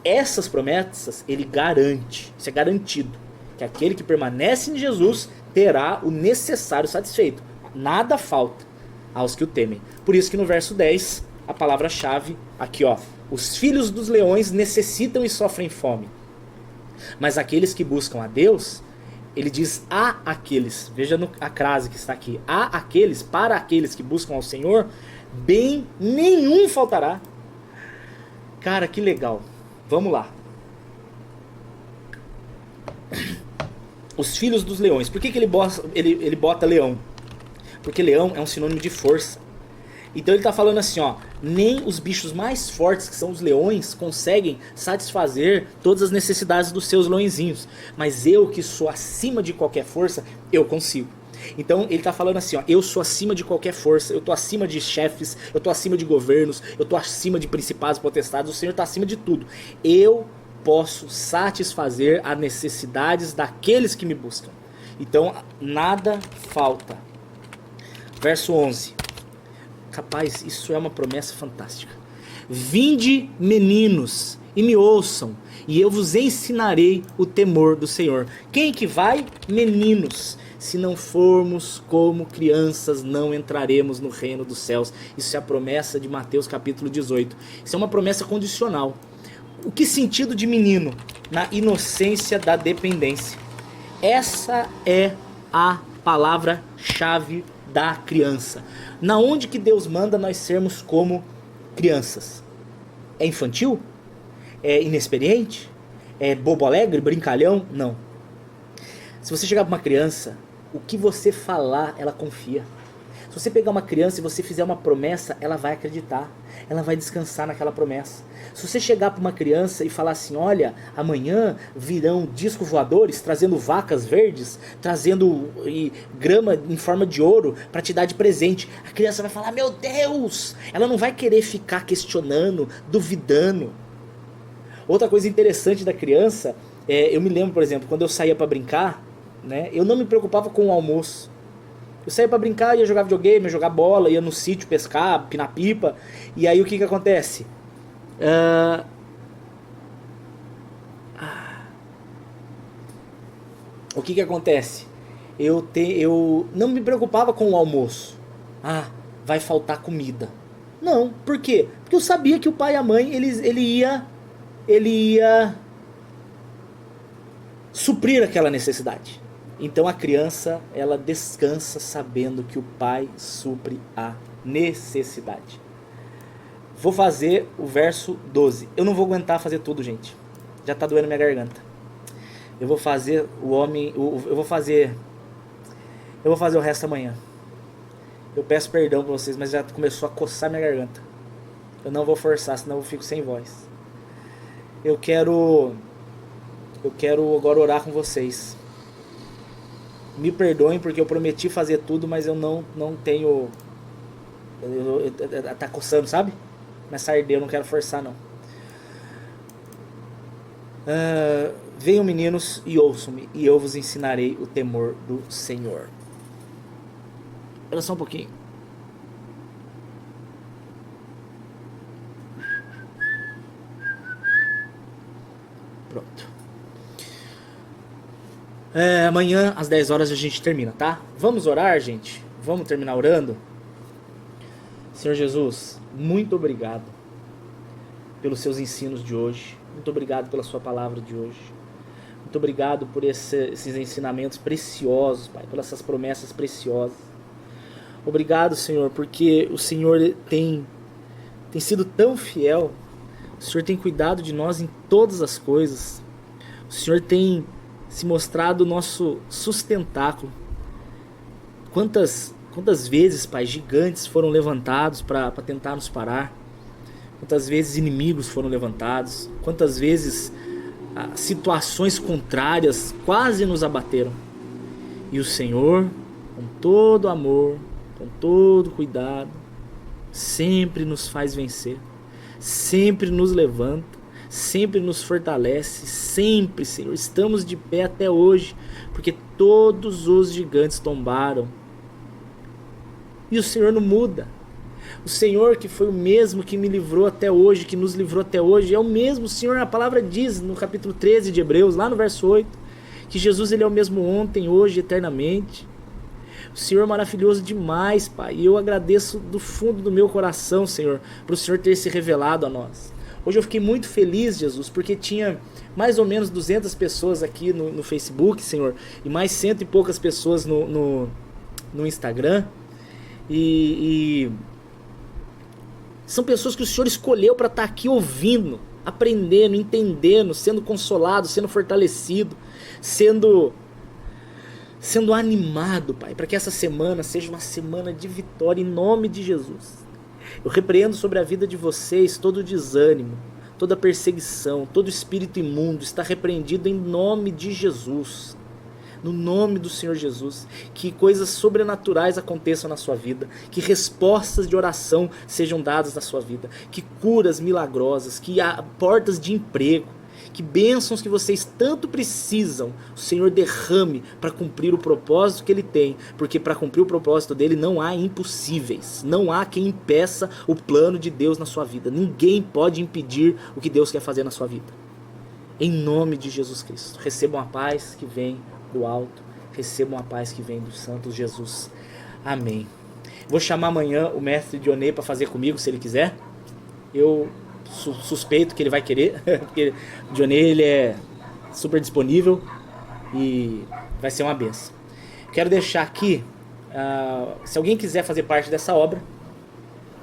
Essas promessas ele garante, isso é garantido, que aquele que permanece em Jesus terá o necessário satisfeito. Nada falta aos que o temem. Por isso que no verso 10, a palavra-chave aqui, ó, os filhos dos leões necessitam e sofrem fome. Mas aqueles que buscam a Deus, ele diz a aqueles, veja a crase que está aqui, a aqueles, para aqueles que buscam ao Senhor, bem nenhum faltará. Cara, que legal. Vamos lá. Os filhos dos leões. Por que ele bota leão? Porque leão é um sinônimo de força. Então ele está falando assim, ó, nem os bichos mais fortes, que são os leões, conseguem satisfazer todas as necessidades dos seus leõezinhos. Mas eu, que sou acima de qualquer força, eu consigo. Então ele está falando assim, ó, eu sou acima de qualquer força, eu estou acima de chefes, eu estou acima de governos, eu estou acima de principados, potestades, o Senhor está acima de tudo. Eu posso satisfazer as necessidades daqueles que me buscam. Então nada falta. Verso 11. Rapaz, isso é uma promessa fantástica. Vinde, meninos, e me ouçam, e eu vos ensinarei o temor do Senhor. Quem que vai? Meninos. Se não formos como crianças, não entraremos no reino dos céus. Isso é a promessa de Mateus capítulo 18. Isso é uma promessa condicional. O que sentido de menino? Na inocência da dependência. Essa é a palavra-chave da criança. Na onde que Deus manda nós sermos como crianças? É infantil? É inexperiente? É bobo alegre, brincalhão? Não. Se você chegar para uma criança, o que você falar, ela confia. Se você pegar uma criança e você fizer uma promessa, ela vai acreditar. Ela vai descansar naquela promessa. Se você chegar para uma criança e falar assim, olha, amanhã virão discos voadores, trazendo vacas verdes, trazendo grama em forma de ouro para te dar de presente, a criança vai falar, meu Deus! Ela não vai querer ficar questionando, duvidando. Outra coisa interessante da criança, eu me lembro, por exemplo, quando eu saía para brincar, né, eu não me preocupava com o almoço. Eu saía pra brincar, ia jogar videogame, ia jogar bola, ia no sítio pescar, pinar pipa. E aí o que acontece? O que acontece? Eu não me preocupava com o almoço. Vai faltar comida. Não, por quê? Porque eu sabia que o pai e a mãe, ele ia suprir aquela necessidade. Então a criança, ela descansa sabendo que o pai supre a necessidade. Vou fazer o verso 12. Eu não vou aguentar fazer tudo, gente. Já tá doendo minha garganta. Eu vou fazer eu vou fazer o resto amanhã. Eu peço perdão pra vocês, mas já começou a coçar minha garganta. Eu não vou forçar, senão eu fico sem voz. Eu quero agora orar com vocês. Me perdoem porque eu prometi fazer tudo, mas eu não tenho... tá coçando, sabe? Começa a arder, eu não quero forçar não. Venham meninos e ouçam-me, e eu vos ensinarei o temor do Senhor. Olha só um pouquinho. Pronto. Amanhã às 10 horas a gente termina, tá? Vamos orar, gente? Vamos terminar orando? Senhor Jesus, muito obrigado pelos seus ensinos de hoje. Muito obrigado pela sua palavra de hoje. Muito obrigado por esses ensinamentos preciosos, Pai, pelas essas promessas preciosas. Obrigado, Senhor, porque o Senhor tem sido tão fiel. O Senhor tem cuidado de nós em todas as coisas. O Senhor tem se mostrado o nosso sustentáculo. Quantas vezes, Pai, gigantes foram levantados para tentar nos parar. Quantas vezes inimigos foram levantados. Quantas vezes situações contrárias quase nos abateram. E o Senhor, com todo amor, com todo cuidado, sempre nos faz vencer, sempre nos levanta, sempre nos fortalece, sempre, Senhor. Estamos de pé até hoje, porque todos os gigantes tombaram. E o Senhor não muda. O Senhor que foi o mesmo que me livrou até hoje, que nos livrou até hoje, é o mesmo Senhor. A palavra diz no capítulo 13 de Hebreus, lá no verso 8, que Jesus ele é o mesmo ontem, hoje, eternamente. O Senhor é maravilhoso demais, Pai. E eu agradeço do fundo do meu coração, Senhor, por o Senhor ter se revelado a nós. Hoje eu fiquei muito feliz, Jesus, porque tinha mais ou menos 200 pessoas aqui no Facebook, Senhor, e mais 100 e poucas pessoas no Instagram. E são pessoas que o Senhor escolheu para estar aqui ouvindo, aprendendo, entendendo, sendo consolado, sendo fortalecido, sendo animado, Pai, para que essa semana seja uma semana de vitória em nome de Jesus. Eu repreendo sobre a vida de vocês todo o desânimo, toda perseguição, todo espírito imundo está repreendido em nome de Jesus. No nome do Senhor Jesus, que coisas sobrenaturais aconteçam na sua vida, que respostas de oração sejam dadas na sua vida, que curas milagrosas, que há portas de emprego, que bênçãos que vocês tanto precisam, o Senhor derrame para cumprir o propósito que Ele tem, porque para cumprir o propósito dele não há impossíveis, não há quem impeça o plano de Deus na sua vida, ninguém pode impedir o que Deus quer fazer na sua vida. Em nome de Jesus Cristo, recebam a paz que vem do alto, recebam a paz que vem do Santo Jesus. Amém. Vou chamar amanhã o mestre Dionei para fazer comigo, se ele quiser. Eu suspeito que ele vai querer, porque o Dionei ele é super disponível e vai ser uma benção. Quero deixar aqui, se alguém quiser fazer parte dessa obra,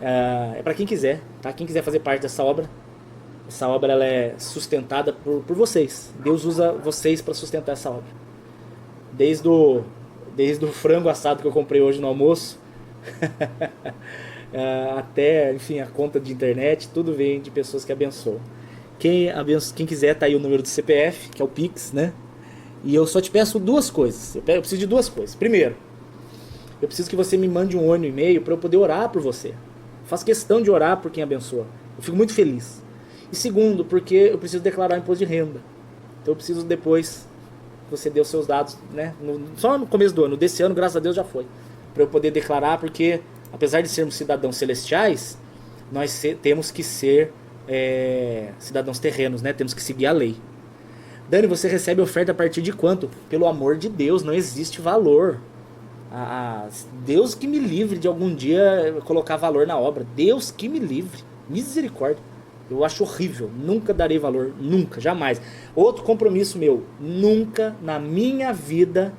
é para quem quiser, tá? Quem quiser fazer parte dessa obra, essa obra ela é sustentada por vocês. Deus usa vocês para sustentar essa obra. Desde o frango assado que eu comprei hoje no almoço até, enfim, a conta de internet, tudo vem de pessoas que abençoam. Quem quiser, tá aí o número do CPF, que é o Pix, né? E eu só te peço duas coisas. Eu preciso de duas coisas. Primeiro, eu preciso que você me mande um ônibus e e-mail para eu poder orar por você. Eu faço questão de orar por quem abençoa. Eu fico muito feliz. E segundo, porque eu preciso declarar o imposto de renda. Então eu preciso depois você dê os seus dados, né? Só no começo do ano. Desse ano, graças a Deus, já foi. Para eu poder declarar, porque apesar de sermos cidadãos celestiais, nós temos que ser cidadãos terrenos, né? Temos que seguir a lei. Dani, você recebe oferta a partir de quanto? Pelo amor de Deus, não existe valor. Deus que me livre de algum dia colocar valor na obra. Deus que me livre. Misericórdia. Eu acho horrível, nunca darei valor, nunca, jamais. Outro compromisso meu, nunca na minha vida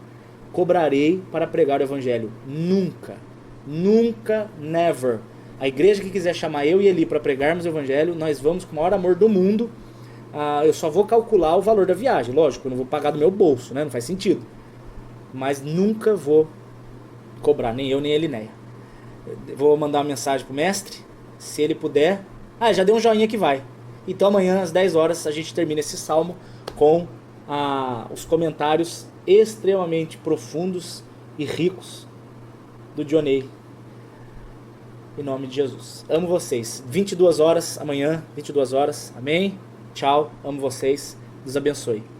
cobrarei para pregar o evangelho. Nunca, nunca, never. A igreja que quiser chamar eu e Eli para pregarmos o evangelho, nós vamos com o maior amor do mundo. Eu só vou calcular o valor da viagem, lógico, eu não vou pagar do meu bolso, né? Não faz sentido. Mas nunca vou cobrar, nem eu nem a Elinéia. Vou mandar uma mensagem pro mestre, se ele puder. Já deu um joinha que vai. Então amanhã às 10 horas a gente termina esse salmo com os comentários extremamente profundos e ricos do Dionei. Em nome de Jesus. Amo vocês. 22 horas amanhã, 22 horas. Amém? Tchau. Amo vocês. Deus abençoe.